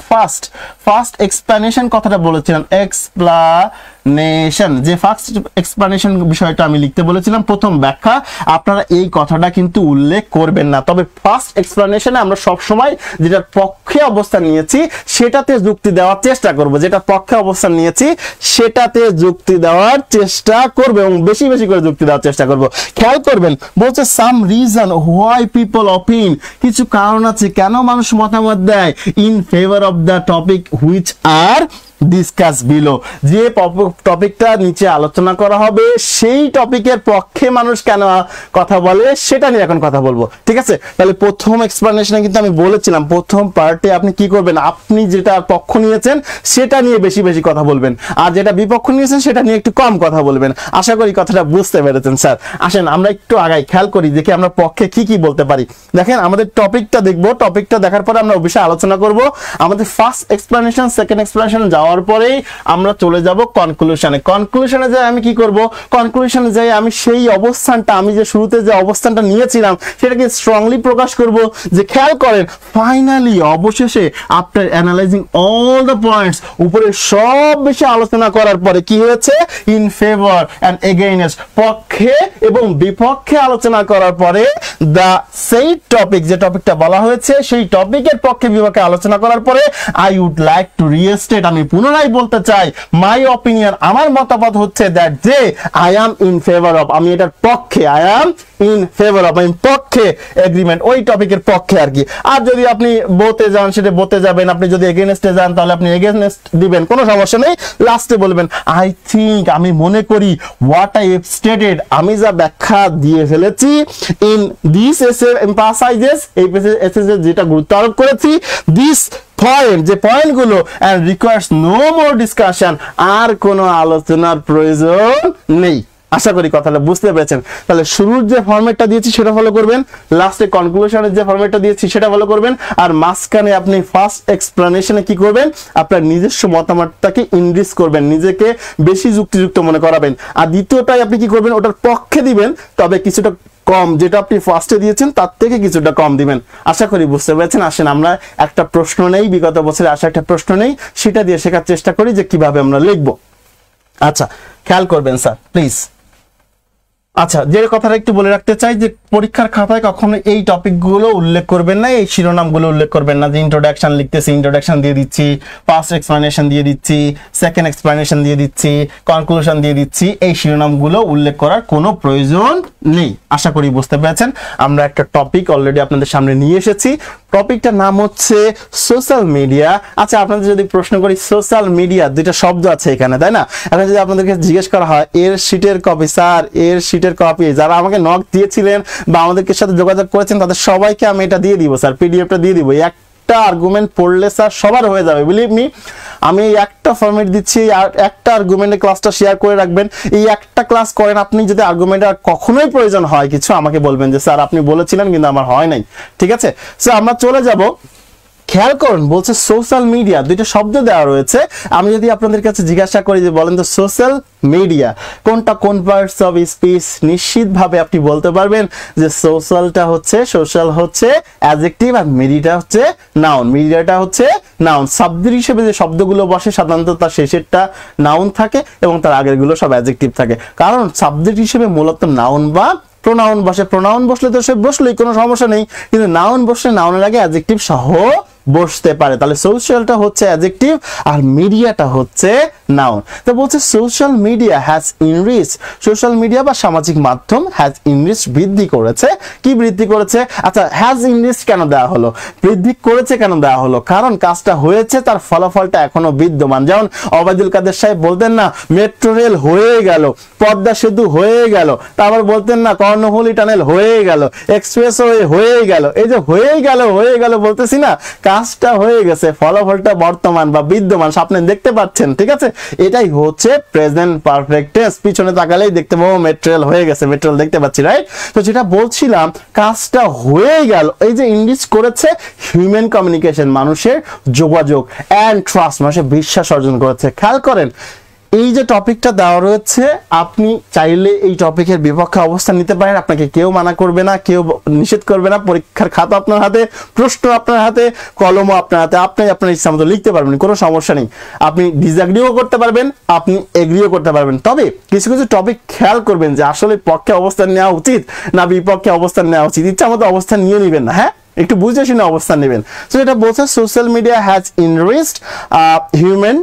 ফার্স্ট এক্সপ্লেনেশন কথাটা বলেছিলাম, এক্সপ্লেনেশন, যে ফার্স্ট এক্সপ্লেনেশন বিষয়টা আমি লিখতে বলেছিলাম প্রথম ব্যাখ্যা, আপনারা এই কথাটা কিন্তু উল্লেখ করবেন না। তবে ফার্স্ট এক্সপ্লেনেশনে আমরা সব সময় যেটার পক্ষে অবস্থান নিয়েছি সেটাতে যুক্তি দেওয়ার চেষ্টা করব, যেটা পক্ষে অবস্থান নিয়েছি সেটাতে যুক্তি দেওয়ার চেষ্টা করব এবং বেশি বেশি করে যুক্তি দেওয়ার চেষ্টা করব। খেয়াল করবেন বলছে some reason why people opine, কিছু কারণ আছে কেন মানুষ মতামত দেয়, in favour of the topic which are discuss below, যে টপিকটা নিচে আলোচনা করা হবে সেই টপিকের পক্ষে মানুষ কেন কথা বলে সেটা নিয়ে এখন কথা বলবো। ঠিক আছে, তাহলে প্রথম এক্সপ্লেনেশনে কিন্তু আমি বলেছিলাম প্রথম পার্টে আপনি কি করবেন, আপনি যেটা পক্ষ নিয়েছেন সেটা নিয়ে বেশি বেশি কথা বলবেন, আর যেটা বিপক্ষ নিয়েছেন সেটা নিয়ে একটু কম কথা বলবেন। আশা করি কথাটা বুঝতে পেরেছেন স্যার। আসেন আমরা একটু আগাই, খেয়াল করি দেখি আমরা পক্ষে কি কি বলতে পারি। দেখেন আমাদের টপিকটা দেখবো, টপিকটা দেখার পরে আমরা বিষয়ে আলোচনা করব। আমাদের ফার্স্ট এক্সপ্লেনেশন সেকেন্ড এক্সপ্লেনেশন যাওয়ার পরেই আমরা চলে যাব কনক্লুশনে যাই আমি কি করব, কনক্লুশনে যাই আমি সেই অবস্থানটা, আমি যে শুরুতে যে অবস্থানটা নিয়েছিলাম সেটাকে স্ট্রংলি প্রকাশ করব। যে খেয়াল করেন ফাইনালি অবশেষে after analysing all the points, উপরে সব বিষয়ে আলোচনা করার পরে কি হয়েছে, ইন ফেভার এন্ড এগেইনস্ট, পক্ষে এবং বিপক্ষে আলোচনা করার পরে দা সেই টপিক, যে টপিকটা বলা হয়েছে সেই টপিকের পক্ষে বিপক্ষে আলোচনা করার পরে I would like to restate, আমি পুনরায় বলতে চাই মাই অপিনিয়ন, আমার মতামত হচ্ছে দ্যাট যে I am in favour of, আমি এটার পক্ষে, I am in favour of, আমি পক্ষে এগ্রিমেন্ট, ওই টপিকের পক্ষে আর কি। আর যদি আপনি বোতে যান সেটা বোতে যাবেন, আপনি যদি এগেইনস্টে যান তাহলে আপনি এগেইনস্ট দিবেন, কোনো সমস্যা নেই। লাস্টে বলবেন আই থিংক, আমি মনে করি, হোয়াট আই হ্যাভ স্টেটেড, আমি যা ব্যাখ্যা দিয়ে ফেলেছি, ইন দিস এসে এমফাসাইজেস, এই এসে যেটা গুরুত্ব আরোপ করেছি, দিস পয়েন্ট, যে পয়েন্টগুলো, and requires no more discussion, আর কোনো আলোচনার প্রয়োজন নেই। আশা করি কথাটা বুঝতে পেরেছেন। তাহলে শুরুর যে ফরম্যাটটা দিয়েছি সেটা ফলো করবেন, লাস্টে কনক্লুশনের যে ফরম্যাটটা দিয়েছি সেটা ফলো করবেন, আর মাঝখানে আপনি ফার্স্ট এক্সপ্লেনেশনে কি করবেন, আপনার নিজস্ব মতামতটাকে ইনডিস করবেন, নিজেকে বেশি যুক্তিযুক্ত মনে করাবেন। আর দ্বিতীয়টাই আপনি কি করবেন, ওটার পক্ষে দিবেন, তবে কিছুটা কম, যেটা আপনি ফার্স্টে দিয়েছেন তার থেকে কিছুটা কম দিবেন। আশা করি বুঝতে পেরেছেন। আসেন আমরা একটা প্রশ্ন নেই, বিগত বছরে আসা একটা প্রশ্ন নেই, সেটা দিয়ে শেখার চেষ্টা করি যে কিভাবে আমরা লিখবো। আচ্ছা খেয়াল করবেন স্যার প্লিজ। আচ্ছা, যে কথাটা একটু বলে রাখতে চাই যে পরীক্ষার খাতায় কখনো এই টপিকগুলো উল্লেখ করবেন না, এই শিরোনামগুলো উল্লেখ করবেন না যে ইন্ট্রোডাকশন লিখতেছি, ইন্ট্রোডাকশন দিয়ে দিচ্ছি, ফার্স্ট এক্সপ্লানেশন দিয়ে দিচ্ছি, সেকেন্ড এক্সপ্লানেশন দিয়ে দিচ্ছি, কনক্লুশন দিয়ে দিচ্ছি, এই শিরোনামগুলো উল্লেখ করার কোনো প্রয়োজন নেই। আশা করি বুঝতে পেরেছেন। আমরা একটা টপিক অলরেডি আপনাদের সামনে নিয়ে এসেছি, টপিকটার নাম হচ্ছে সোশ্যাল মিডিয়া। আচ্ছা, আপনাদের যদি প্রশ্ন করি সোশ্যাল মিডিয়া, দুইটা শব্দ আছে এখানে, তাই না? এখন যদি আপনাদেরকে জিজ্ঞেস করা হয় এর শিটের কপি, স্যার এর শিটের কপি, যারা আমাকে নক দিয়েছিলেন বা আমাদেরকে সাথে যোগাযোগ করেছেন তাদের সবাইকে আমি এটা দিয়ে দিব স্যার, পিডিএফটা দিয়ে দিব। একটা আর্গুমেন্ট পড়লে স্যার সবার হয়ে যাবে, বিলিভ মি। আমি একটা ফরম্যাট দিচ্ছি, আর একটা আর্গুমেন্টে ক্লাসটা শেয়ার করে রাখবেন। এই একটা ক্লাস করেন, আপনি যদি আর্গুমেন্ট আর কখনোই প্রয়োজন হয় কিছু আমাকে বলবেন যে স্যার আপনি বলেছিলেন কিন্তু আমার হয় নাই, ঠিক আছে? সো আমরা চলে যাব, খেয়াল করুন বলছে সোশ্যাল মিডিয়া, দুইটা শব্দ দেওয়া রয়েছে। আমি যদি আপনাদের কাছে জিজ্ঞাসা করি যে বলেন তো সোশ্যাল মিডিয়া কোনটা, কোন পার্টস অফ স্পিচ, নিশ্চিতভাবে আপনি বলতে পারবেন যে সোশ্যালটা হচ্ছে, সোশ্যাল হচ্ছে অ্যাডজেক্টিভ আর মিডিয়াটা হচ্ছে নাউন। মিডিয়াটা হচ্ছে নাউন। শব্দের হিসেবে যে শব্দগুলো বসে সাধারণত তার শেষেরটা নাউন থাকে এবং তার আগেরগুলো সব অ্যাডজেক্টিভ থাকে, কারণ সাবজেক্ট হিসেবে মূলত নাউন বা প্রোনাউন বসে। প্রোনাউন বসলে তো সে বসলেই কোনো সমস্যা নেই, কিন্তু নাউন বসলে নাউনের আগে অ্যাডজেক্টিভ সহ বসতে পারে। তাহলে সোশ্যালটা হচ্ছে অ্যাডজেক্টিভ আর মিডিয়াটা হচ্ছে নাউন। তো বলছে social media has enrich, social media বা সামাজিক মাধ্যম হ্যাজ ইনরিচ, বৃদ্ধি করেছে। কি বৃদ্ধি করেছে? আচ্ছা, হ্যাজ ইনরিচ কেন দেওয়া হলো, বৃদ্ধি করেছে কেন দেওয়া হলো? কারণ কাজটা হয়েছে, তার ফলাফলটা এখনো বিদ্যমান। যেমন ওবায়দুল কাদের সাহেব বলতেন না মেট্রো রেল হয়ে গেল, পদ্মা সেতু হয়ে গেল, তারপর বলতেন না কর্ণফুলী টানেল হয়ে গেল, এক্সপ্রেসওয়ে হয়ে গেল। এই যে হয়ে গেল বলতেছি না, কাজটা হয়ে গেছে, ফলাফলটা বর্তমান বা বিদ্যমান, আপনি দেখতে পাচ্ছেন, ঠিক আছে? এটাই হচ্ছে প্রেজেন্ট পারফেক্ট টেন্স। পিছনে তাকালেই দেখতে পাবো মেট্রো রেল হয়ে গেছে, মেট্রো রেল দেখতে পাচ্ছি, রাইট? তো যেটা বলছিলাম কাজটা হয়ে গেল, এই যে ইনরিচ করেছে হিউম্যান কমিউনিকেশন, মানুষের যোগাযোগ, এন্ড ট্রাস্ট, মানুষের বিশ্বাস অর্জন করেছে। খেয়াল করেন এই যে টপিকটা দেওয়া রয়েছে, আপনি চাইলে এই টপিকের বিপক্ষে অবস্থান নিতে পারেন, আপনাকে কেউ মানা করবে না, কেউ নিষেধ করবে না। পরীক্ষার খাতা আপনার হাতে, প্রশ্ন আপনার হাতে, কলমও আপনার হাতে, আপনি আপনার ইচ্ছা মতো লিখতে পারবেন, কোনো সমস্যা নেই। আপনি ডিসএগ্রিও করতে পারবেন, আপনি এগ্রিও করতে পারবেন। তবে কিছু কিছু টপিক খেয়াল করবেন যে আসলে পক্ষে অবস্থান নেওয়া উচিত না বিপক্ষে অবস্থান নেওয়া উচিত, ইচ্ছা মতো অবস্থান নিয়ে নেবেন না, হ্যাঁ, একটু বুঝে শুনে অবস্থান নেবেন। তো এটা বলছে social media has enriched human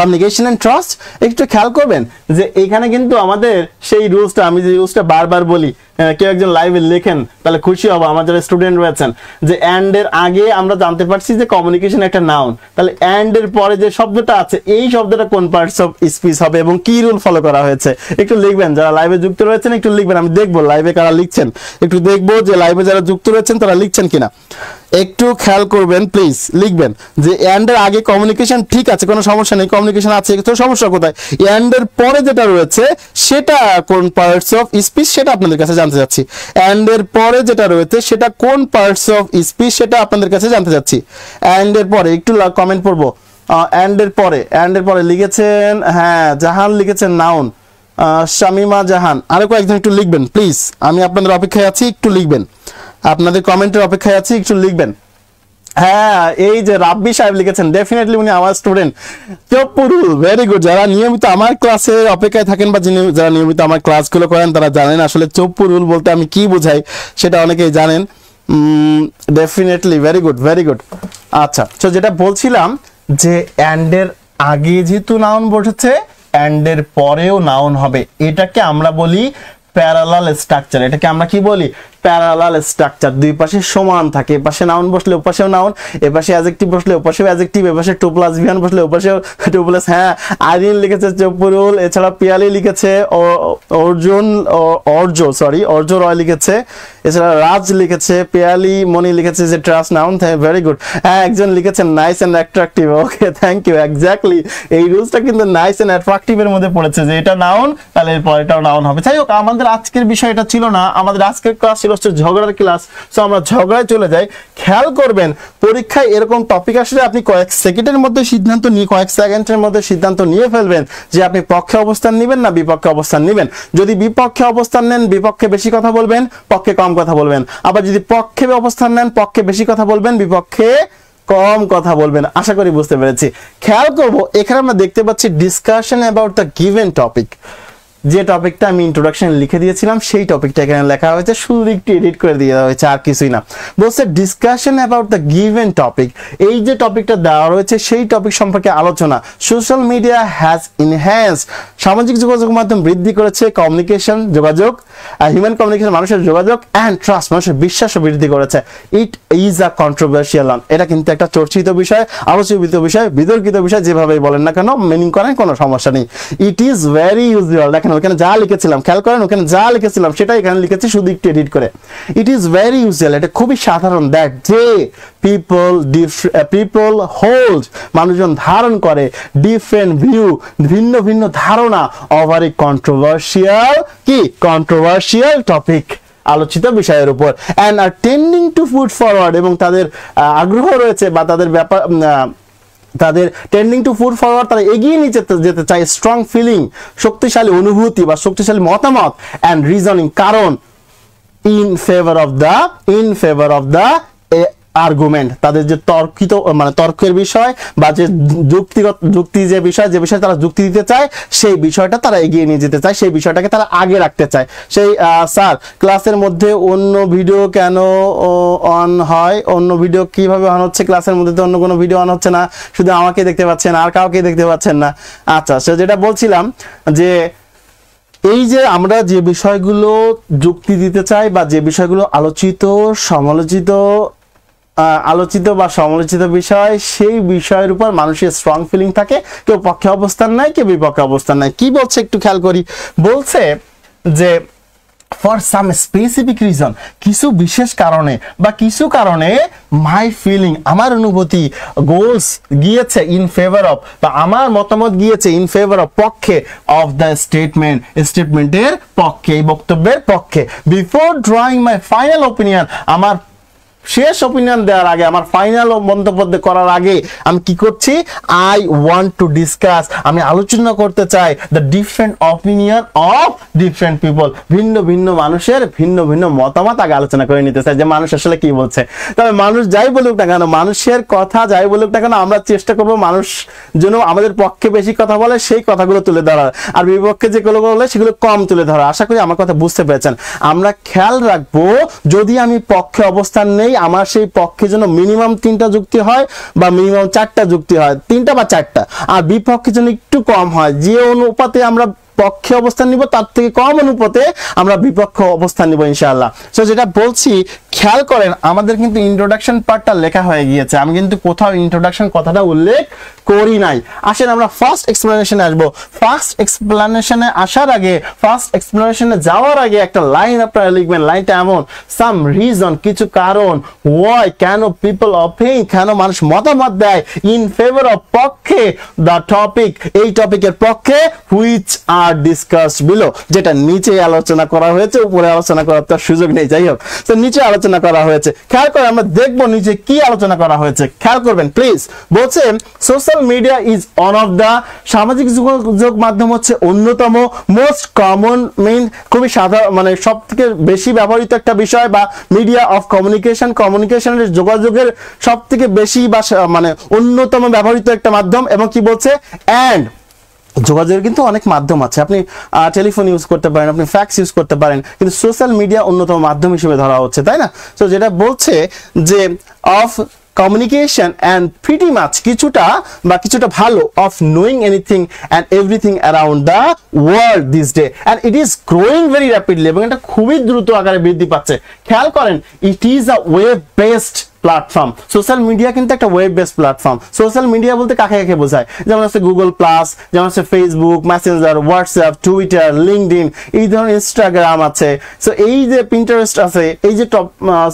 communication and trust. একটু খেয়াল করবেন যে এইখানে কিন্তু আমাদের সেই রুলসটা, আমি যে রুলসটা বারবার বলি, কেউ একজন লাইভে লেখেন তাহলে খুশি হবো, আমার যারা স্টুডেন্ট রয়েছেন, যে অ্যান্ড এর আগে আমরা জানতে পারছি যে কমিউনিকেশন একটা নাউন, তাহলে অ্যান্ড এর পরে যে শব্দটা আছে এই শব্দটা কোন পার্টস অফ স্পিচ হবে এবং কি রুল ফলো করা হয়েছে একটু লিখবেন। যারা লাইভে যুক্ত রয়েছেন একটু লিখবেন, আমি দেখবো লাইভে কারা লিখছেন, একটু দেখবো যে লাইভে যারা যুক্ত রয়েছেন তারা লিখছেন কিনা, একটু খেয়াল করবেন প্লিজ, লিখবেন যে অ্যান্ড এর আগে কমিউনিকেশন, ঠিক আছে কোনো সমস্যা নেই, কমিউনিকেশন আছে, তো সমস্যা কোথায়? অ্যান্ড এর পরে যেটা রয়েছে সেটা কোন পার্টস অফ স্পিচ সেটা আপনাদের কাছে জানতে যাচ্ছি। অ্যান্ড এর পরে যেটা রয়েছে সেটা কোন পার্টস অফ স্পিচ সেটা আপনাদের কাছে জানতে যাচ্ছি। অ্যান্ড এর পরে একটু কমেন্ট পড়বো। অ্যান্ড এর পরে লিখেছেন, হ্যাঁ জাহান লিখেছেন নাউন, শামিমা জাহান, আরো কয়েকজন একটু লিখবেন প্লিজ, আমি আপনাদের অপেক্ষায় আছি, একটু লিখবেন, আপনাদের কমেন্টের অপেক্ষায় আছি, একটু লিখবেন। হ্যাঁ, এই যে রাব্বি সাহেব লিখেছেন, ডেফিনেটলি উনি আমার স্টুডেন্ট। চপ্পুরুল, very good. যারা নিয়মিত আমার ক্লাসের অপেক্ষায় থাকেন বা যারা নিয়মিত আমার ক্লাসগুলো করেন তারা জানেন আসলে চপ্পুরুল বলতে আমি কি বোঝাই, সেটা অনেকেই জানেন। Definitely very good, very good. আচ্ছা, তো যেটা বলছিলাম যে অ্যান্ড এর আগে যেহেতু নাউন বসেছে, অ্যান্ড এর পরেও নাউন হবে, এটাকে আমরা বলি প্যারালাল স্ট্রাকচার। এটাকে আমরা কি বলি? Parallel structure. দুই পাশে সমান থাকে, এপাশে নাউন বসলে ওপাশেও নাউন, এপাশে অ্যাডজেক্টিভ বসলে ওপাশেও অ্যাডজেক্টিভ, এপাশে টু প্লাস ভিয়ান বসলে ওপাশেও টু প্লাস। হ্যাঁ, আইরিন লিখেছে চপ্পুরুল, এছাড়া পিয়ালি লিখেছে, অর্জ রয় লিখেছে, এছাড়া রাজ লিখেছে, পিয়ালি মনি লিখেছে যে ট্রাস্ট নাউন। Very good. হ্যাঁ, একজন লিখেছেন nice and attractive. Okay, thank you. Exactly এই রুলসটা কিন্তু নাইস এন্ড অ্যাট্রাকটিভ এর মধ্যে পড়েছে, যে এটা নাউন তাহলে এরপর এটাও নাউন হবে। যাই হোক, আমাদের আজকের বিষয় এটা ছিল না, আমাদের আজকের ক্লাস ছিল ঝগড়ার ক্লাস। সো আমরা ঝগড়ায় চলে যাই। খেয়াল করবেন পরীক্ষায় এরকম টপিক আসলে আপনি কয়েক সেকেন্ডের মধ্যে সিদ্ধান্ত নিয়ে, কয়েক সেকেন্ডের মধ্যে সিদ্ধান্ত নিয়ে ফেলবেন যে আপনি পক্ষে অবস্থান নেবেন না বিপক্ষে অবস্থান নেবেন। যদি বিপক্ষে অবস্থান নেন, বিপক্ষে বেশি কথা বলবেন, পক্ষে কম কথা বলবেন। আবার যদি পক্ষে অবস্থান নেন, পক্ষে বেশি কথা বলবেন, বিপক্ষে কম কথা বলবেন। আশা করি বুঝতে পেরেছি। খেয়াল করবো এখানে আমরা দেখতে পাচ্ছি discussion about the given topic. যে টপিকটা আমি ইন্ট্রোডাকশন লিখে দিয়েছিলাম সেই টপিকটা এখানে লেখা হয়েছে, শুধু একটু এডিট করে দিয়ে দেওয়া হয়েছে, আর কিছুই না। বলছে discussion about the given topic, এই যে টপিকটা দেওয়া রয়েছে সেই টপিক সম্পর্কে আলোচনা। সোশ্যাল মিডিয়া হ্যাজ ইনহ্যান্স, সামাজিক যোগাযোগ মাধ্যম বৃদ্ধি করেছে কমিউনিকেশন, যোগাযোগ, হিউম্যান কমিউনিকেশন, মানুষের যোগাযোগ, অ্যান্ড ট্রাস্ট, মানুষের বিশ্বাসও বৃদ্ধি করেছে। ইট ইজ আ কন্ট্রোভার্সিয়াল, এটা কিন্তু একটা চর্চিত বিষয়, আলোচিত বিষয়, বিতর্কিত বিষয়, যেভাবেই বলেন না কেন, মিনিং করেন, কোনো সমস্যা নেই। ইট ইজ ভেরি ইউজুয়াল, দেখেন ওখানে যা লিখেছিলাম, খেয়াল করেন ওখানে যা লিখেছিলাম সেটাই এখানে লিখেছি, শুধু একটু এডিট করে। ইট ইজ ভেরি ইউজুয়াল, এটা খুবই সাধারণ, দ্যাট যে পিপল হোল্ড, মানুষজন ধারণ করে, ডিফারেন্ট ভিউ, ভিন্ন ভিন্ন ধারণা, ওভার এ কন্ট্রোভার্সিয়াল, কি কন্ট্রোভার্সিয়াল টপিক, আলোচিত বিষয়ের উপর, and are tending to put forward, এবং তাদের আগ্রহ রয়েছে বা তাদের ব্যাপার, তাদের টেন্ডিং টু পুট ফরওয়ার্ড, তারা এগিয়ে নিয়ে যেতে চায় স্ট্রং ফিলিং, শক্তিশালী অনুভূতি বা শক্তিশালী মতামত, অ্যান্ড রিজনিং, কারণ, in favour of the argument, তাদের যে তর্কিত মানে তর্কের বিষয় বা যে যুক্তি যে বিষয় তারা যুক্তি দিতে চায়, সেই বিষয়টা তারা এগিয়ে নিয়ে যেতে চায়, সেই বিষয়টাকে তারা আগে রাখতে চায়। সেই স্যার ক্লাসের মধ্যে অন্য ভিডিও কেন অন হয়, অন্য ভিডিও কিভাবে অন হচ্ছে, ক্লাসের মধ্যে তো অন্য কোনো ভিডিও অন হচ্ছে না, শুধু আমাকে দেখতে পাচ্ছেন আর কাউকে দেখতে পাচ্ছেন না। আচ্ছা, সে যেটা বলছিলাম যে এই যে আমরা যে বিষয়গুলো যুক্তি দিতে চাই বা যে বিষয়গুলো আলোচিত বা সমালোচিত বিষয়, সেই বিষয়ের উপর মানুষের স্ট্রং ফিলিং থাকে, কেউ পক্ষে অবস্থান নাই, কেউ বিপক্ষে অবস্থান নাই। কি বলছে একটু খেয়াল করি, বলছে যে ফর সাম স্পেসিফিক রিজন, কিছু বিশেষ কারণে বা কিছু কারণে, মাই ফিলিং, আমার অনুভূতি, গোলস গিয়েছে ইন ফেভার অফ, বা আমার মতামত গিয়েছে ইন ফেভার অফ, পক্ষে, অফ দ্য স্টেটমেন্টের পক্ষে, এই বক্তব্যের পক্ষে। Before drawing my final opinion, আমার শেষ ওপিনিয়ন দেওয়ার আগে, আমার ফাইনাল মন্তব্য করার আগে আমি কি করছি, আই ওয়ান্ট টু ডিসকাস, আমি আলোচনা করতে চাই, the different opinion of different people, ভিন্ন ভিন্ন মানুষের ভিন্ন ভিন্ন মতামত আগে আলোচনা করে নিতে চাই, যে মানুষ আসলে কি বলছে। তবে মানুষ যাই বলুক না কেন, মানুষের কথা যাই বলুক না কেন, আমরা চেষ্টা করবো মানুষ যেন আমাদের পক্ষে বেশি কথা বলে সেই কথাগুলো তুলে ধরার, আর বিপক্ষে যেগুলো বলে সেগুলো কম তুলে ধরা। আশা করি আমার কথা বুঝতে পেরেছেন। আমরা খেয়াল রাখবো, যদি আমি পক্ষে অবস্থান নেই, আমার সেই পক্ষে জন্য মিনিমাম 3টা যুক্তি হয় বা মিনিমাম 4টা যুক্তি হয়, 3টা বা 4টা, আর বিপক্ষে জন্য একটু কম হয়। যে অনুপাতে আমরা পক্ষে অবস্থান নিব তার থেকে কম অনুপাতে আমরা বিপক্ষ অবস্থান নিব ইনশাআল্লাহ। সো যেটা বলছি খেয়াল করেন, আমাদের কিন্তু ইন্ট্রোডাকশন পার্টটা লেখা হয়ে গিয়েছে, আমি কিন্তু কোথাও ইন্ট্রোডাকশন কথাটা উল্লেখ করি নাই। আসেন আমরা ফার্স্ট এক্সপ্লেনেশনে আসবো। ফার্স্ট এক্সপ্লেনেশনে আসার আগে, ফার্স্ট এক্সপ্লেনেশনে যাওয়ার আগে একটা লাইন আপনারা লিখবেন। লাইনটা এমন, সাম রিজন, কিছু কারণ, ওয়াই, কেন, পিপল অপিনিয়ন, কেন মানুষ মতামত দেয়, ইন ফেভার অফ, পক্ষে, দ্য টপিক, এই টপিকের পক্ষে, হুইচ আর ডিসকাসড বিলো, যেটা নিচে আলোচনা করা হয়েছে, উপরে আলোচনা করার তার সুযোগ নেই, যাই হোক, তো নিচে আলোচনা করা হয়েছে। খেয়াল করে আমরা দেখবো নিচে কি আলোচনা করা হয়েছে, খেয়াল করবেন প্লিজ। বলছে social media is one of the, সামাজিক যোগাযোগ মাধ্যম হচ্ছে অন্যতম, মোস্ট কমন, খুবই সাধারণ, মানে সব থেকে বেশি ব্যবহৃত একটা বিষয়, বা মিডিয়া অফ কমিউনিকেশনের যোগাযোগের সব থেকে বেশি বা মানে অন্যতম ব্যবহৃত একটা মাধ্যম। এবং কি বলছে, অ্যান্ড যোগাযোগের কিন্তু অনেক মাধ্যম আছে, আপনি টেলিফোন ইউজ করতে পারেন, আপনি ফ্যাক্স ইউজ করতে পারেন, কিন্তু সোশ্যাল মিডিয়া অন্যতম মাধ্যম হিসেবে ধরা হচ্ছে, তাই না? তো যেটা বলছে যে of communication and pretty much কিছুটা ভালো of knowing anything and everything around the world this day, and it is growing very rapidly, এবং এটা খুবই দ্রুত আকারে বৃদ্ধি পাচ্ছে। খেয়াল করেন, it is a web based platform. Social media কিন্তু একটা web based platform. Social media বলতে কাকে কাকে বোঝায়, যেমন আছে গুগল প্লাস, যেমন আছে Facebook, Messenger, WhatsApp, Twitter, LinkedIn, এই ধরনের ইনস্টাগ্রাম আছে। সো এই যে পিন্টারেস্ট আছে, এই যে টপ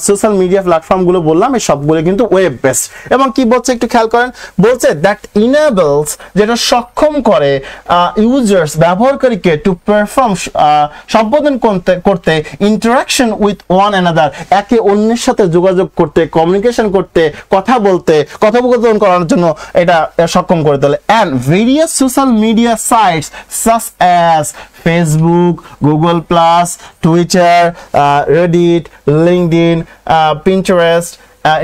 সোশ্যাল মিডিয়া প্ল্যাটফর্মগুলো বললাম, এই সবগুলো কিন্তু ওয়েব বেসড। এবং কি বলছে একটু খেয়াল করেন, বলছে দ্যাট ইনেবলস, যেটা সক্ষম করে ইউজার্স, ব্যবহারকারীকে, টু পারফর্ম, সম্পাদন করতে, ইন্টারাকশন উইথ ওয়ান অ্যানাদার, একে অন্যের সাথে যোগাযোগ করতে, কমিউনিকেশন করতে, কথা বলতে, কথোপকথন করার জন্য এটা সক্ষম করে তোলে। And various social media sites such as Facebook, Google plus, Twitter, Reddit, LinkedIn, Pinterest,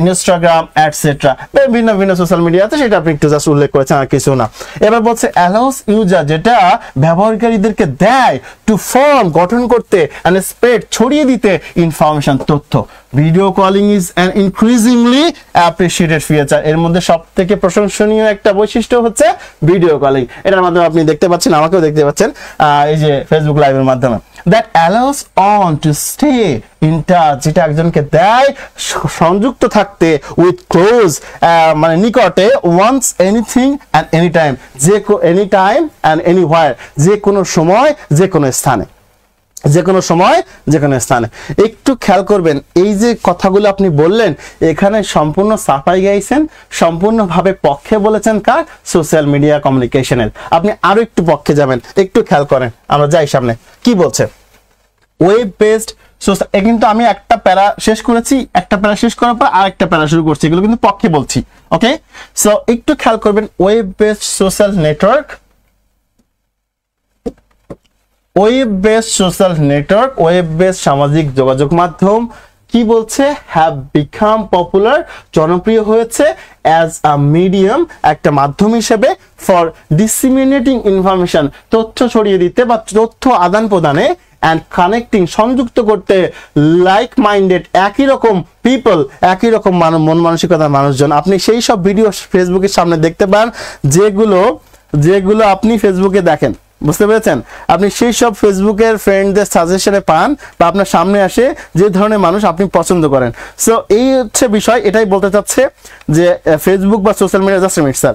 Instagram etcetera, ভিন্ন ভিন্ন সোশ্যাল মিডিয়া আছে, সেটা আপনি একটু জাস্ট উল্লেখ করেছেন আর কিছু না। এবার বলছে অ্যালাউস ইউজার, যেটা ব্যবহারকারীদেরকে দেয় টু ফর্ম গঠন করতে এন্ড স্প্রেড ছড়িয়ে দিতে ইনফরমেশন তথ্য। Video calling is an increasingly appreciated feature. এর মধ্যে সবথেকে প্রশংসনীয় একটা বৈশিষ্ট্য হচ্ছে ভিডিও কলিং। এটার মাধ্যমে আপনি দেখতে পাচ্ছেন, আমাকেও দেখতে পাচ্ছেন এই যে ফেসবুক লাইভের মাধ্যমে। That allows on to stay in touch, যেটা একজনকে দেয় সংযুক্ত থাকতে উইথ ক্লোজ, মানে নিকটে, ones anything and any time, any time and anywhere, যে কোনো সময় যে কোনো স্থানে, যে কোনো সময় যে কোনো স্থানে। একটু খেয়াল করবেন, এই যে কথাগুলো আপনি বললেন এখানে সম্পূর্ণ সাফাই গাইছেন, সম্পূর্ণভাবে পক্ষে বলেছেন কার? সোশ্যাল মিডিয়া কমিউনিকেশনের। আপনি আরো একটু পক্ষে যাবেন, একটু খেয়াল করেন, আমরা যাই সামনে। কি বলছে? ওয়েব বেসড সোশ্যাল, কিন্তু আমি একটা প্যারা শেষ করেছি, একটা প্যারা শেষ করার পর আরেকটা প্যারা শুরু করছি, এগুলো কিন্তু পক্ষে বলছি। ওকে, সো একটু খেয়াল করবেন, web based social network, web based social network, web based সামাজিক যোগাযোগ মাধ্যম কি বলছে? হ্যাভ বিকাম পপুলার, জনপ্রিয় হয়েছে, অ্যাজ আ মিডিয়াম, একটা মাধ্যম হিসেবে, ফর ডিসিমিনেটিং ইনফরমেশন, তথ্য ছড়িয়ে দিতে বা তথ্য আদান প্রদানে, অ্যান্ড কানেক্টিং, সংযুক্ত করতে, লাইক মাইন্ডেড, একই রকম পিপল, একই রকম মন মানসিকতার মানুষজন। আপনি সেই সব ভিডিও ফেসবুকের সামনে দেখতে পান যেগুলো আপনি ফেসবুকে দেখেন, বুঝতে পেরেছেন? আপনি সেই সব ফেসবুকের ফ্রেন্ডদের সাজেশনে পান বা আপনার সামনে আসে যে ধরনের মানুষ আপনি পছন্দ করেন। সো এই হচ্ছে বিষয়, এটাই বলতে চাচ্ছে যে ফেসবুক বা social media, just minute sir,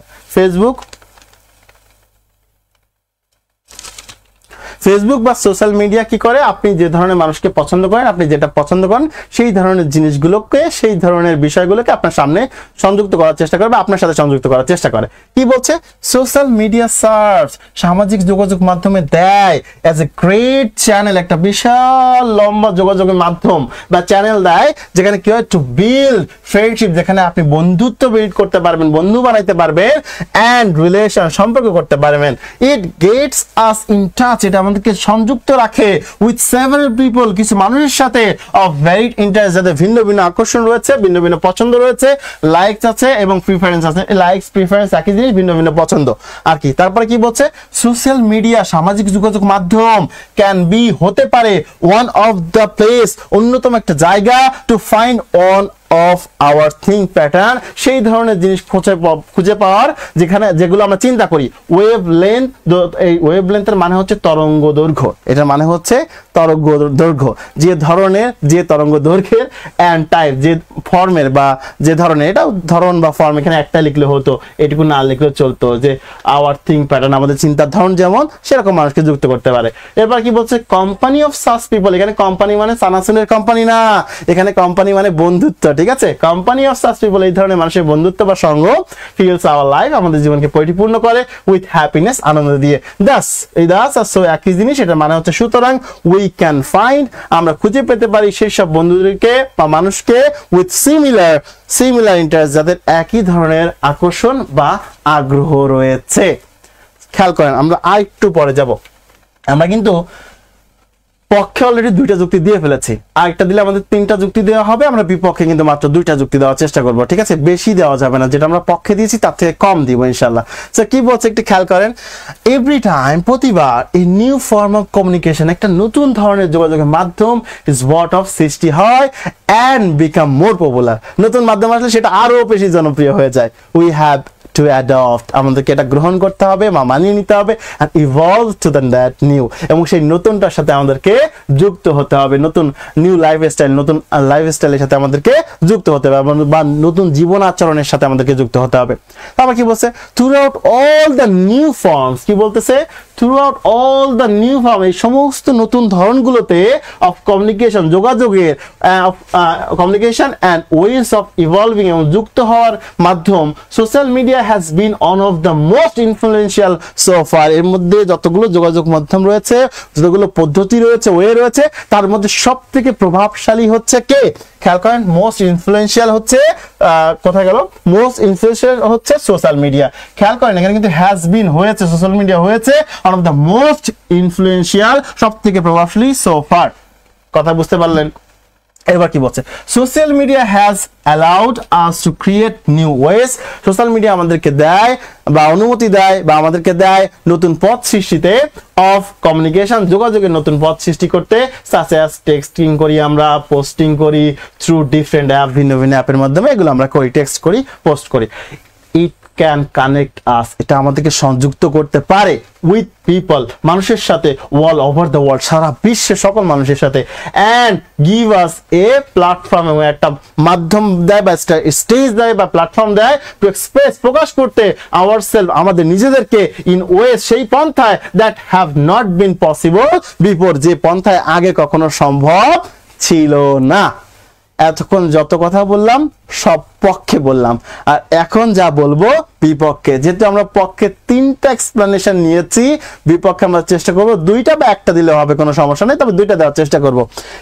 Facebook বা সোশ্যাল মিডিয়া কি করে? আপনি যে ধরনের মানুষকে পছন্দ করেন, আপনি যেটা পছন্দ করেন সেই ধরনের জিনিসগুলোকে, সেই ধরনের বিষয়গুলোকে আপনার সামনে সংযুক্ত করার চেষ্টা করে বা আপনার সাথে সংযুক্ত করার চেষ্টা করে। কি বলছে? সোশ্যাল মিডিয়া সার্ভস, সামাজিক যোগাযোগ মাধ্যমে দেয় অ্যাজ এ গ্রেট চ্যানেল, একটা বিশাল লম্বা যোগাযোগের মাধ্যম বা চ্যানেল দেয়, যেখানে কি হয়? টু বিল্ড ফ্রেন্ডশিপ, যেখানে আপনি বন্ধুত্ব বিল্ড করতে পারবেন, বন্ধু বানাইতে পারবেন, অ্যান্ড রিলেশন, সম্পর্ক করতে পারবেন। It gets us in touch, এটা আমাদেরকে সংযুক্ত রাখে উইথ সেভারাল পিপল, কিছু মানুষের সাথে, অফ ভ্যারিড ইন্টারেস্ট, যাদের ভিন্ন ভিন্ন আকর্ষণ রয়েছে, ভিন্ন ভিন্ন পছন্দ রয়েছে, লাইকস আছে এবং প্রিফারেন্স আছে। লাইকস প্রিফারেন্স একই জিনিস, ভিন্ন ভিন্ন পছন্দ আর কি। তারপরে কি বলছে? সোশ্যাল মিডিয়া, সামাজিক যোগাযোগ মাধ্যম, ক্যান বি, হতে পারে, ওয়ান অফ দ্য প্লেস, অন্যতম একটা জায়গা, to find on of our think pattern, সেই ধরনের জিনিস খুঁজে পাওয়ার, যেগুলো আমরা চিন্তা করি। ওয়েভ লেন্থ, এই ওয়েভ লেন্থের মানে হচ্ছে তরঙ্গ দৈর্ঘ্য, এটার মানে হচ্ছে তরঙ্গ দৈর্ঘ্য, যে তরঙ্গ দৈর্ঘ্যের, অ্যান্ড টাইপ, যে ফর্মের বা যে ধরনের, এটা ধরন বা ফর্ম এখানে একটা লিখলে হতো, এটুকু না লিখলেও চলতো, যে আওয়ার থিঙ্ক প্যাটার্ন, আমাদের চিন্তার ধরন যেমন, সেরকম মানুষকে যুক্ত করতে পারে। এরপর কি বলছে? কোম্পানি অফ সাচ পিপল, এখানে কোম্পানি মানে সানাসুনের কোম্পানি না, এখানে কোম্পানি মানে বন্ধুত্ব, ঠিক আছে? কোম্পানি অফ সাচ পিপল, এই ধরনের মানুষের বন্ধুত্ব বা সঙ্গ, ফিলস আওয়ার লাইফ, আমাদের জীবনকে পরিপূর্ণ করে, উইথ হ্যাপিনেস, আনন্দ দিয়ে। দাস, এই দাস আর সো একই জিনিস, এটা মানে হচ্ছে সুতরাং, উই ক্যান ফাইন্ড, আমরা খুঁজে পেতে পারি সেই সব বন্ধুদেরকে বা মানুষকে, উইথ সিমিলার ইন্টারেস্ট, যাদের একই ধরনের আকর্ষণ বা আগ্রহ রয়েছে। খেয়াল করেন, আমরা আর একটু পরে যাব, আমরা কিন্তু পক্ষে অলরেডি দুইটা যুক্তি দিয়ে ফেলেছি, আরেকটা দিলে আমাদের তিনটা যুক্তি দেওয়া হবে, আমরা বিপক্ষে কিন্তু মাত্র দুইটা যুক্তি দেওয়ার চেষ্টা করব, ঠিক আছে? বেশি দেওয়া যাবে না, যেটা আমরা পক্ষে দিয়েছি তার থেকে কম দিব ইনশাআল্লাহ। সো কি বলছে একটু খেয়াল করেন, এভরি টাইম, প্রতিবার, এই নিউ ফর্ম অফ কমিউনিকেশন, একটা নতুন ধরনের যোগাযোগের মাধ্যম, ইজ হোয়াট অফ সৃষ্টি হয় অ্যান্ড বিকাম মোর পপুলার, নতুন মাধ্যম আসলে সেটা আরো বেশি জনপ্রিয় হয়ে যায়। উই হ্যাভ to adopt, আমাদেরকে এটা গ্রহণ করতে হবে বা মানিয়ে নিতে হবে, and evolve to that new, এবং সেই নতুনটার সাথে আমাদেরকে যুক্ত হতে হবে, নতুন নিউ লাইফস্টাইল, নতুন লাইফস্টাইলের সাথে আমাদেরকে যুক্ত হতে হবে, বা নতুন জীবন আচরণের সাথে আমাদেরকে যুক্ত হতে হবে। তারপর কি বলছে? throughout all the new forms, কি বলতেছে? throughout all the new form, এই সমস্ত নতুন ধরনগুলোতে, of communication, যোগাযোগের, communication and ways of evolving, এবং যুক্ত হওয়ার মাধ্যম, social media has been one of the most influential so far, এর মধ্যে যতগুলো যোগাযোগ মাধ্যম রয়েছে, যতগুলো পদ্ধতি রয়েছে, ওয়ে রয়েছে, তার মধ্যে সব থেকে প্রভাবশালী হচ্ছে কে? খেয়াল করেন, মোস্ট ইনফ্লুয়েন্সিয়াল হচ্ছে, কোথায় গেল? মোস্ট ইনফ্লুয়েন্সিয়াল হচ্ছে সোশ্যাল মিডিয়া। খেয়াল করেন, এখানে কিন্তু হ্যাজ বিন হয়েছে, সোশ্যাল মিডিয়া হয়েছে one of the most influential, সব থেকে প্রভাবশালী so far। কথা বুঝতে পারলেন? এবার কি বলছে, social media has allowed us to create new wedge. Social media আমাদেরকে দেয় বা অনুমতি দেয় বা আমাদেরকে দেয় নতুন পথ সৃষ্টিতে অফ কমিউনিকেশন, যোগাযোগের নতুন পথ সৃষ্টি করতে, সাচ অ্যাজ টেক্সটিং করি আমরা, পোস্টিং করি থ্রু ডিফারেন্ট অ্যাপ, ভিন্ন ভিন্ন অ্যাপের মাধ্যমে এগুলো আমরা করি, টেক্সট করি, পোস্ট করি। ইট ক্যান কানেক্ট আস, এটা আমাদেরকে সংযুক্ত করতে পারে উইথ পিপল, মানুষের সাথে, অল ওভার দ্য ওয়ার্ল্ড, সারা বিশ্বের সকল মানুষের সাথে, and give us A platform, এবং একটা মাধ্যম দেয় বা স্টেজ দেয় বা প্ল্যাটফর্ম দেয় টু এক্সপ্রেস, প্রকাশ করতে আওয়ারসেলফ, আমাদের নিজেদেরকে, ইন ওয়েজ, সেই পন্থায় that have not been possible before, যে পন্থায় আগে কখনো সম্ভব ছিল না। এতক্ষণ যত কথা বললাম সব পক্ষে বললাম, আর এখন যা বলবো বিপক্ষে। যেহেতু আমরা পক্ষে 3টা এক্সপ্লেনেশন নিয়েছি, বিপক্ষে আমরা চেষ্টা করব 2টা বা 1টা দিলে হবে, কোনো সমস্যা নেই, তবে 2টা দেওয়ার চেষ্টা করব।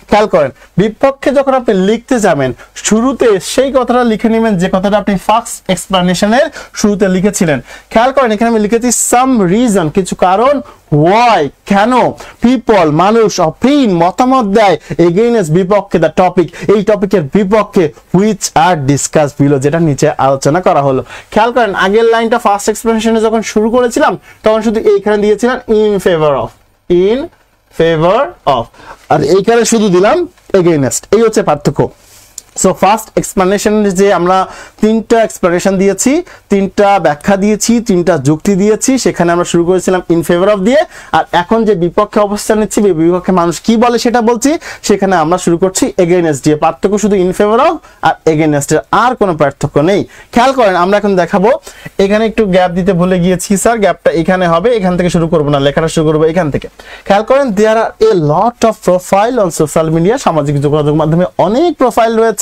খেয়াল করেন, বিপক্ষে যখন আপনি লিখতে যাবেন শুরুতে সেই কথাটা লিখে নেবেন যে কথাটা আপনি ফার্স্ট এক্সপ্লেনেশনের শুরুতে লিখেছিলেন। খেয়াল করেন এখানে আমি লিখেছি সাম রিজন, কিছু কারণ, ওয়াই, কেন, পিপল, মানুষ, অপিন, মতামত দেয়, এগেইনস্ট, বিপক্ষে, দ্য টপিক, এই টপিকের বিপক্ষে, হুইচ আর ডিসকাস বিলো, যেটা নিচে আলোচনা করা হলো। খেয়াল করেন আগের লাইনটা ফার্স্ট এক্সপ্লেনেশনে যখন শুরু করেছিলাম তখন শুধু এইখানে দিয়েছিলাম in favour of, in favour of, আর এইখানে শুধু দিলাম এগেইনস্ট, এই হচ্ছে পার্থক্য। সো ফার্স্ট এক্সপ্লেনেশন যে আমরা 3টা এক্সপ্লেনেশন দিয়েছি, 3টা ব্যাখ্যা দিয়েছি, 3টা যুক্তি দিয়েছি, সেখানে আমরা শুরু করেছিলাম ইন ফেভার অফ দিয়ে, আর এখন যে বিপক্ষে অবস্থান নিচ্ছি, বিপক্ষে মানুষ কি বলে সেটা বলছি, সেখানে আমরা শুরু করছি এগেইনস্ট দিয়ে। পার্থক্য শুধু ইন ফেভার অফ আর এগেইনস্টের, আর কোনো পার্থক্য নেই। খেয়াল করেন আমরা এখন দেখাবো, এখানে একটু গ্যাপ দিতে ভুলে গিয়েছি স্যার, গ্যাপটা এখানে হবে, এখান থেকে শুরু করবো না, লেখাটা শুরু করবো এখান থেকে। খেয়াল করেন there are a lot of profile on social media, সামাজিক যোগাযোগ মাধ্যমে অনেক প্রোফাইল রয়েছে।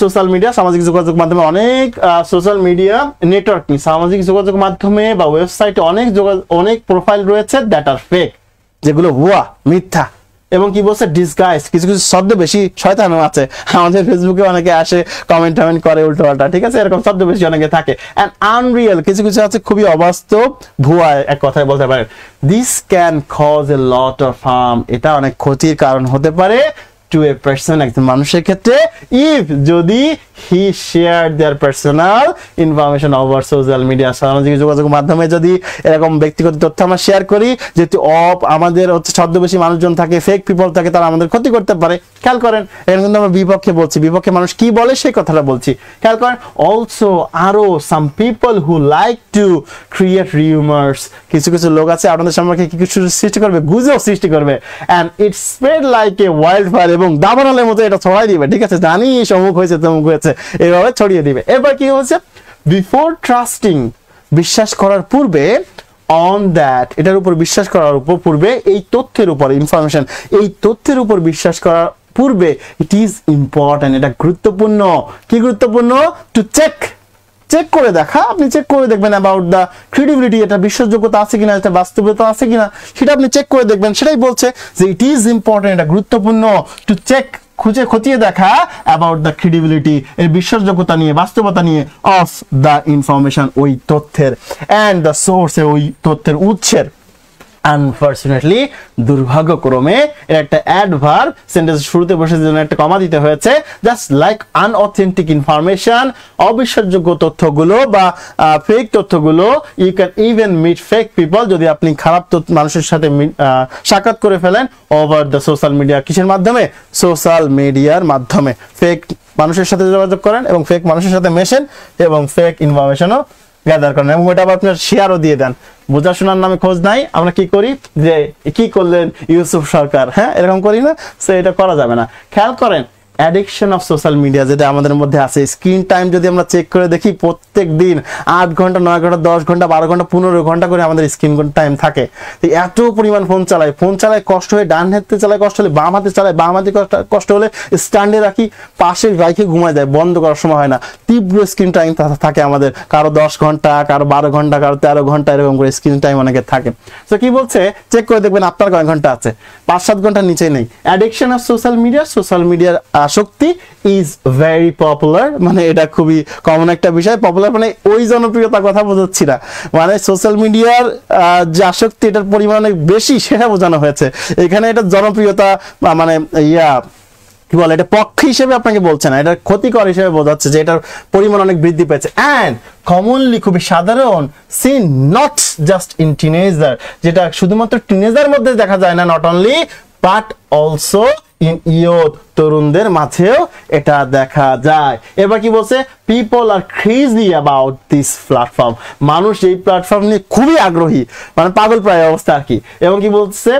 সোশ্যাল মিডিয়া, সামাজিক যোগাযোগ মাধ্যমে অনেক সোশ্যাল মিডিয়া নেটওয়ার্কিং, সামাজিক যোগাযোগ মাধ্যমে বা ওয়েবসাইটে অনেক প্রোফাইল রয়েছে দ্যাট আর ফেক, যেগুলো ভুয়া, মিথ্যা, এবং কি বলছে ডিসগাইজ, কিছু কিছু শব্দ বেশি শয়তানও আছে। আমাদের ফেসবুকে অনেকে আসে কমেন্ট করে উল্টো পাল্টা, ঠিক আছে, এরকম শব্দ বেশি অনেকে থাকে। এন্ড আনরিয়েল, কিছু কিছু আছে খুবই অবাস্তব, ভুয়া, এক কথায় বলতে পারেন। This can cause A lot of harm, এটা অনেক ক্ষতির কারণ হতে পারে টু এ পারসন, একজন মানুষের ক্ষেত্রে, ইফ, যদি he share their personal information over social media, সামাজিক যোগাযোগ মাধ্যমে যদি এরকম ব্যক্তিগত তথ্য আমরা শেয়ার করি, যেহেতু আমাদের হচ্ছে ছদ্মবেশী মানুষজন থাকে, ফেক পিপল থাকে, তারা আমাদের ক্ষতি করতে পারে। খেয়াল করেন এখানে কিন্তু আমরা বিপক্ষে বলছি, বিপক্ষে মানুষ কি বলে সেই কথাটা বলছি। খেয়াল করেন অলসো, আরো, some people who like to create rumours, কিছু কিছু লোক আছে আপনাদের সম্পর্কে কি কিছু সৃষ্টি করবে, গুজব সৃষ্টি করবে, and it spread like a wild fire, এবং দাবানলের মতো এটা ছড়াই দিবে, ঠিক আছে, জানি অমুক হয়েছে তমুক হয়েছে, এইভাবে ছড়িয়ে দিবে। এবার কি হচ্ছে, বিফোর ট্রাস্টিং, বিশ্বাস করার পূর্বে, অন দ্যাট, এটার উপর বিশ্বাস করার পূর্বে, এই তথ্যের উপর, ইনফরমেশন, এই তথ্যের উপর বিশ্বাস করার পূর্বে, ইট ইজ ইম্পর্টেন্ট, এটা গুরুত্বপূর্ণ। কি গুরুত্বপূর্ণ? টু চেক করে দেখা, আপনি চেক করে দেখবেন অ্যাবাউট দ্য ক্রেডিবিলিটি, এটা বিশ্বাসযোগ্যতা আছে কিনা, এটা বাস্তবতা আছে কিনা, সেটা আপনি চেক করে দেখবেন। সেটাই বলছে যে ইট ইজ ইম্পর্টেন্ট, এটা গুরুত্বপূর্ণ, টু চেক, খতিয়ে দেখা, অ্যাবাউট দ্য ক্রেডিবিলিটি, এর বিশ্বাসযোগ্যতা নিয়ে, বাস্তবতা নিয়ে, অফ দ্য ইনফরমেশন, ওই তথ্যের, অ্যান্ড দ্য সোর্স, ওই তথ্যের উৎসের। আনফরচুনেটলি, দুর্ভাগ্যক্রমে, এর একটা অ্যাডভার্ব সেন্টেন্স শুরুতে বসে জন্য একটা কমা দিতে হয়েছে। জাস্ট লাইক আনঅথেন্টিক ইনফরমেশন, অবিশ্বাসযোগ্য তথ্যগুলো বা ফেক তথ্যগুলো, you can even meet fake people, যদি আপনি খারাপ মানুষের সাথে সাক্ষাৎ করে ফেলেন ওভার দ্য সোশ্যাল মিডিয়া, কিসের মাধ্যমে? সোশ্যাল মিডিয়ার মাধ্যমে। ফেক মানুষের সাথে যোগাযোগ করেন এবং ফেক মানুষের সাথে মেশেন এবং ফেক ইনফরমেশনও গ্যাদার করেন, এবং ওটা আবার আপনার শেয়ারও দিয়ে দেন। বোঝাশোনার নামে খোঁজ নাই, আমরা কি করি যে কি করলেন ইউসুফ সরকার, হ্যাঁ, এরকম করি না, সো এটা করা যাবে না। খেয়াল করেন অ্যাডিকশন অফ সোশ্যাল মিডিয়া যেটা আমাদের মধ্যে আছে, স্ক্রিন টাইম যদি আমরা চেক করে দেখি, প্রত্যেক দিন 8 ঘন্টা, 9 ঘন্টা, 10 ঘন্টা, 12 ঘন্টা, 15 ঘন্টা করে আমাদের স্ক্রিন টাইম থাকে। এত পরিমাণ ফোন চালায়, কষ্ট হয়ে ডান হাতে চালায়, কষ্ট হলে বাম হাতে চালায়, বাম হাতে কষ্ট হলে স্ট্যান্ডে রাখি, পাশে রাইখে ঘুমায় যায়, বন্ধ করার সময় হয় না। তীব্র স্ক্রিন টাইম থাকে আমাদের, কারো 10 ঘন্টা, কারো 12 ঘন্টা, কারো 13 ঘন্টা, এরকম করে স্ক্রিন টাইম অনেকে থাকে। তো কি বলছে, চেক করে দেখবেন আপনার কয় ঘন্টা আছে, 5-7 ঘন্টার নিচে নেই। অ্যাডিকশন অফ সোশ্যাল মিডিয়ার আসক্তি ইজ ভেরি পপুলার, মানে এটা খুবই কমন একটা বিষয়। পপুলার মানে ওই জনপ্রিয়তার কথা বোঝাচ্ছি না, মানে সোশ্যাল মিডিয়ার যে আসক্তি, এটার পরিমাণ অনেক বেশি, সেটা বোঝানো হয়েছে এখানে। এটা জনপ্রিয়তা মানে কি বলে, এটা পক্ষ হিসেবে আপনাকে বলছে না, এটা ক্ষতিকর হিসেবে বোঝাচ্ছে যে এটার পরিমাণ অনেক বৃদ্ধি পেয়েছে। অ্যান্ড কমনলি, খুবই সাধারণ, seen not just in teenager, যেটা শুধুমাত্র টিনেজার মধ্যে দেখা যায় না, not only but also in youth, তরুণদের মাঝেও এটা দেখা যায়। এবার কি বলছে, people are crazy about this platform, মানুষ এই প্ল্যাটফর্ম নিয়ে খুবই আগ্রহী, মানে পাগল প্রায় অবস্থা আর কি। এবং কি বলছে,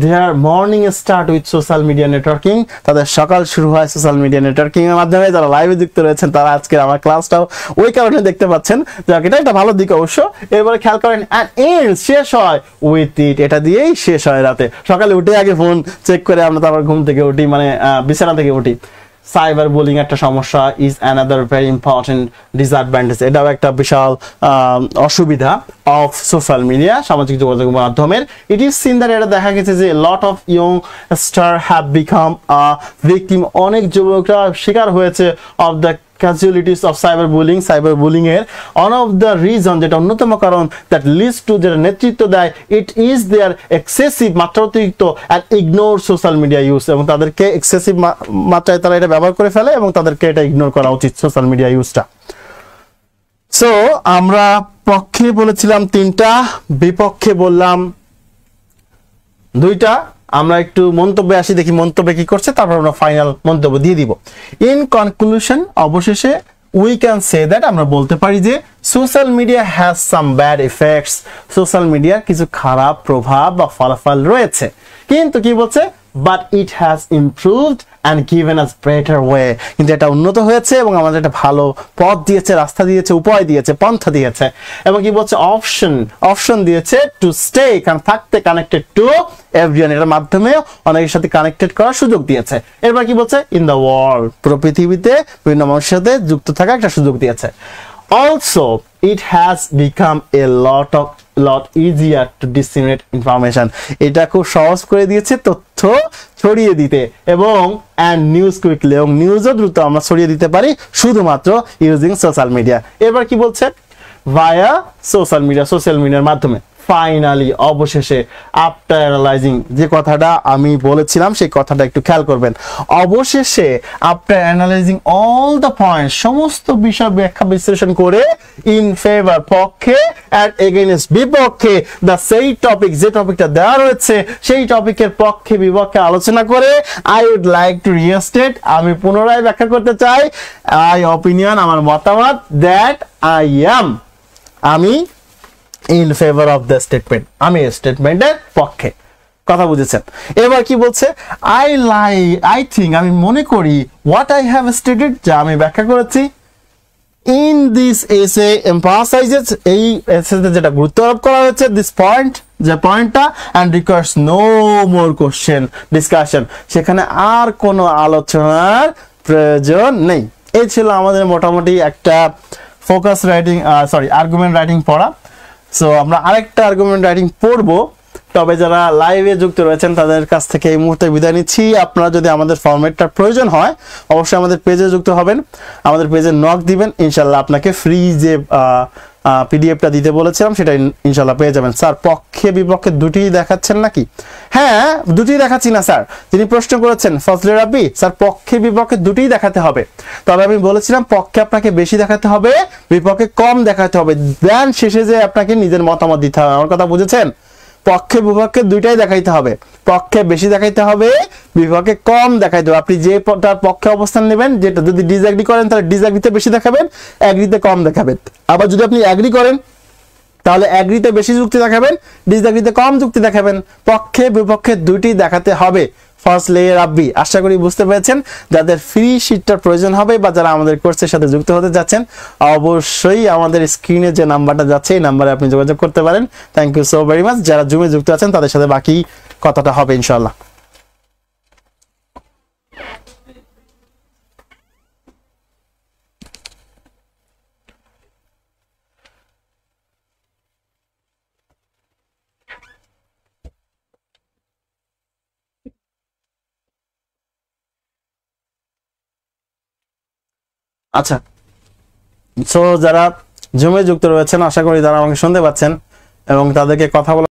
their morning start with social media networking, তাদের সকাল শুরু হয় সোশ্যাল মিডিয়া নেটওয়ার্কিং এর মাধ্যমে। যারা লাইভে যুক্ত রয়েছেন তারা আজকে আমার ক্লাসটাও ওই কারণে দেখতে পাচ্ছেন, যাক এটা একটা ভালো দিক অবশ্য। এরপরে খেয়াল করেন, and ends, শেষ হয় with it, এটা দিয়েই শেষ হয় রাতে। সকালে উঠে আগে ফোন চেক করে আমরা তারপর ঘুম থেকে উঠি, মানে বিছানা থেকে উঠি। সাইবার বুলিং একটা সমস্যা, is another very important disadvantage, এটাও একটা বিশাল অসুবিধা অফ সোশ্যাল মিডিয়া, সামাজিক যোগাযোগ মাধ্যমের। ইট ইজ সিন দ্যাট, এটা দেখা গেছে যে lot of young star have become victim, অনেক যুবকরা শিকার হয়েছে of the casualties of cyberbullying এর one of the reason, যেটা অন্যতম কারণ, that leads to, যেটা নেতৃত্ব দেয়, it is their excessive, মাত্রাতিরিক্ত and ignore social media use, এবং তাদেরকে এক্সেসিভ মাত্রায় তারা এটা ব্যবহার করে ফেলে এবং তাদেরকে এটা ইগনোর করা উচিত সোশ্যাল মিডিয়া ইউজটা। সো আমরা পক্ষে বলেছিলাম 3টা, বিপক্ষে বললাম 2টা। আমরা একটু মন্তব্যে আসি, দেখি মন্তব্যে কি করছে, তারপর আমরা ফাইনাল মন্তব্য দিয়ে দিব। ইন কনক্লুশন, অবশেষে উই ক্যান সে দ্যাট, আমরা বলতে পারি যে social media has some bad effects, social মিডিয়ার কিছু খারাপ প্রভাব বা ফলাফল রয়েছে, কিন্তু কি বলছে, but it has improved and given us better way, কিন্তু এটা উন্নত হয়েছে এবং আমাদের একটা ভালো পথ দিয়েছে, রাস্তা দিয়েছে, উপায় দিয়েছে, পন্থা দিয়েছে। এবং কি বলছে, অপশন দিয়েছে টু স্টে, থাকতে কানেক্টেড টু এভরিওয়ান, এটার মাধ্যমে অনেকের সাথে কানেক্টেড করার সুযোগ দিয়েছে। এরপর কি বলছে, ইন দ্য ওয়ার্ল্ড, পুরো পৃথিবীতে বিভিন্ন মানুষের সাথে যুক্ত থাকার একটা সুযোগ দিয়েছে। Also it has become a lot easier to disseminate information, এটা খুব সহজ করে দিয়েছে তথ্য ছড়িয়ে দিতে, এবং and news quickly, এবং নিউজও দ্রুত আমরা ছড়িয়ে দিতে পারি শুধুমাত্র ইউজিং সোশ্যাল মিডিয়া। এবার কি বলছে, ভায়া সোশ্যাল মিডিয়ার মাধ্যমে। ফাইনালি, অবশেষে, আফটার অ্যানালাইজিং, যে কথাটা আমি বলেছিলাম সেই কথাটা একটু খেয়াল করবেন, অবশেষে after analysing all the point, সমস্ত বিষয় ব্যাখ্যা বিশ্লেষণ করে, ইন ফেভার, পক্ষে, অ্যান্ড এগেইনস্ট, বিপক্ষে, সেই টপিক, যে টপিকটা দেওয়া রয়েছে সেই টপিকের পক্ষে বিপক্ষে আলোচনা করে, I would like to restate, আমি পুনরায় ব্যাখ্যা করতে চাই, অপিনিয়ন, আমার মতামত, দ্যাট আমি in favor of the statement, আমি স্টেটমেন্টের পক্ষে। কথা বুঝেছেন? এবার কি বলছে, I think, আমি মনে করি, what I have stated, যা আমি ব্যাখ্যা করেছি, in this essay emphasizes, এই এসেতে যেটা গুরুত্ব আরোপ করা হয়েছে, this point, যে পয়েন্টটা, and requires no more question discussion, সেখানে আর কোনো আলোচনার প্রয়োজন নেই। এই ছিল আমাদের মোটামুটি একটা ফোকাস রাইটিং, আর্গুমেন্ট রাইটিং পড়া। সো আমরা আরেকটা আর্গুমেন্ট রাইটিং পড়বো, তবে যারা লাইভে যুক্ত রয়েছেন তাদের কাছ থেকে এই মুহূর্তে বিদায় নিচ্ছি। আপনারা যদি আমাদের ফরম্যাটটার প্রয়োজন হয় অবশ্যই আমাদের পেজে যুক্ত হবেন, আমাদের পেজে নক দিবেন, ইনশাল্লাহ আপনাকে ফ্রি যে পিডিএফটা দিতে বলেছিলাম সেটা ইনশাল্লাহ পেয়ে যাবেন। স্যার, পক্ষে বিপক্ষে দুটিই দেখাচ্ছেন নাকি? হ্যাঁ, দুটিই দেখাচ্ছি না স্যার। তিনি প্রশ্ন করেছেন ফজলে রাব্বি, স্যার পক্ষে বিপক্ষে দুটিই দেখাতে হবে, তবে আমি বলেছিলাম পক্ষে আপনাকে বেশি দেখাতে হবে, বিপক্ষে কম দেখাতে হবে, দেন শেষে যে আপনাকে নিজের মতামত দিতে হবে। আমার কথা বুঝেছেন? পক্ষে বিপক্ষে দুইটাই দেখাইতে হবে, পক্ষে বেশি দেখাইতে হবে, বিপক্ষে কম দেখাইতে হবে। আপনি যে পক্ষে অবস্থান নেবেন, যেটা যদি ডিসএগ্রি করেন তাহলে ডিসএগ্রিতে বেশি দেখাবেন, এগ্রিতে কম দেখাবেন। আবার যদি আপনি এগ্রি করেন তাহলে এগ্রিতে বেশি যুক্তি দেখাবেন, ডিসএগ্রিতে কম যুক্তি দেখাবেন। পক্ষে বিপক্ষে দুইটি দেখাতে হবে। ফজলে রাব্বি, আশা করি বুঝতে পেরেছেন। যাদের ফ্রি শিটটার প্রয়োজন হবে বা যারা আমাদের কোর্সের সাথে যুক্ত হতে যাচ্ছেন অবশ্যই আমাদের স্ক্রিনে যে নাম্বারটা যাচ্ছে এই নাম্বারে আপনি যোগাযোগ করতে পারেন। Thank you so very much. যারা জুমে যুক্ত আছেন তাদের সাথে বাকি কথাটা হবে ইনশাআল্লাহ। আচ্ছা, সো যারা জুমে যুক্ত রয়েছেন আশা করি তারা আমাকে শুনতে পাচ্ছেন এবং তাদেরকে কথা বলা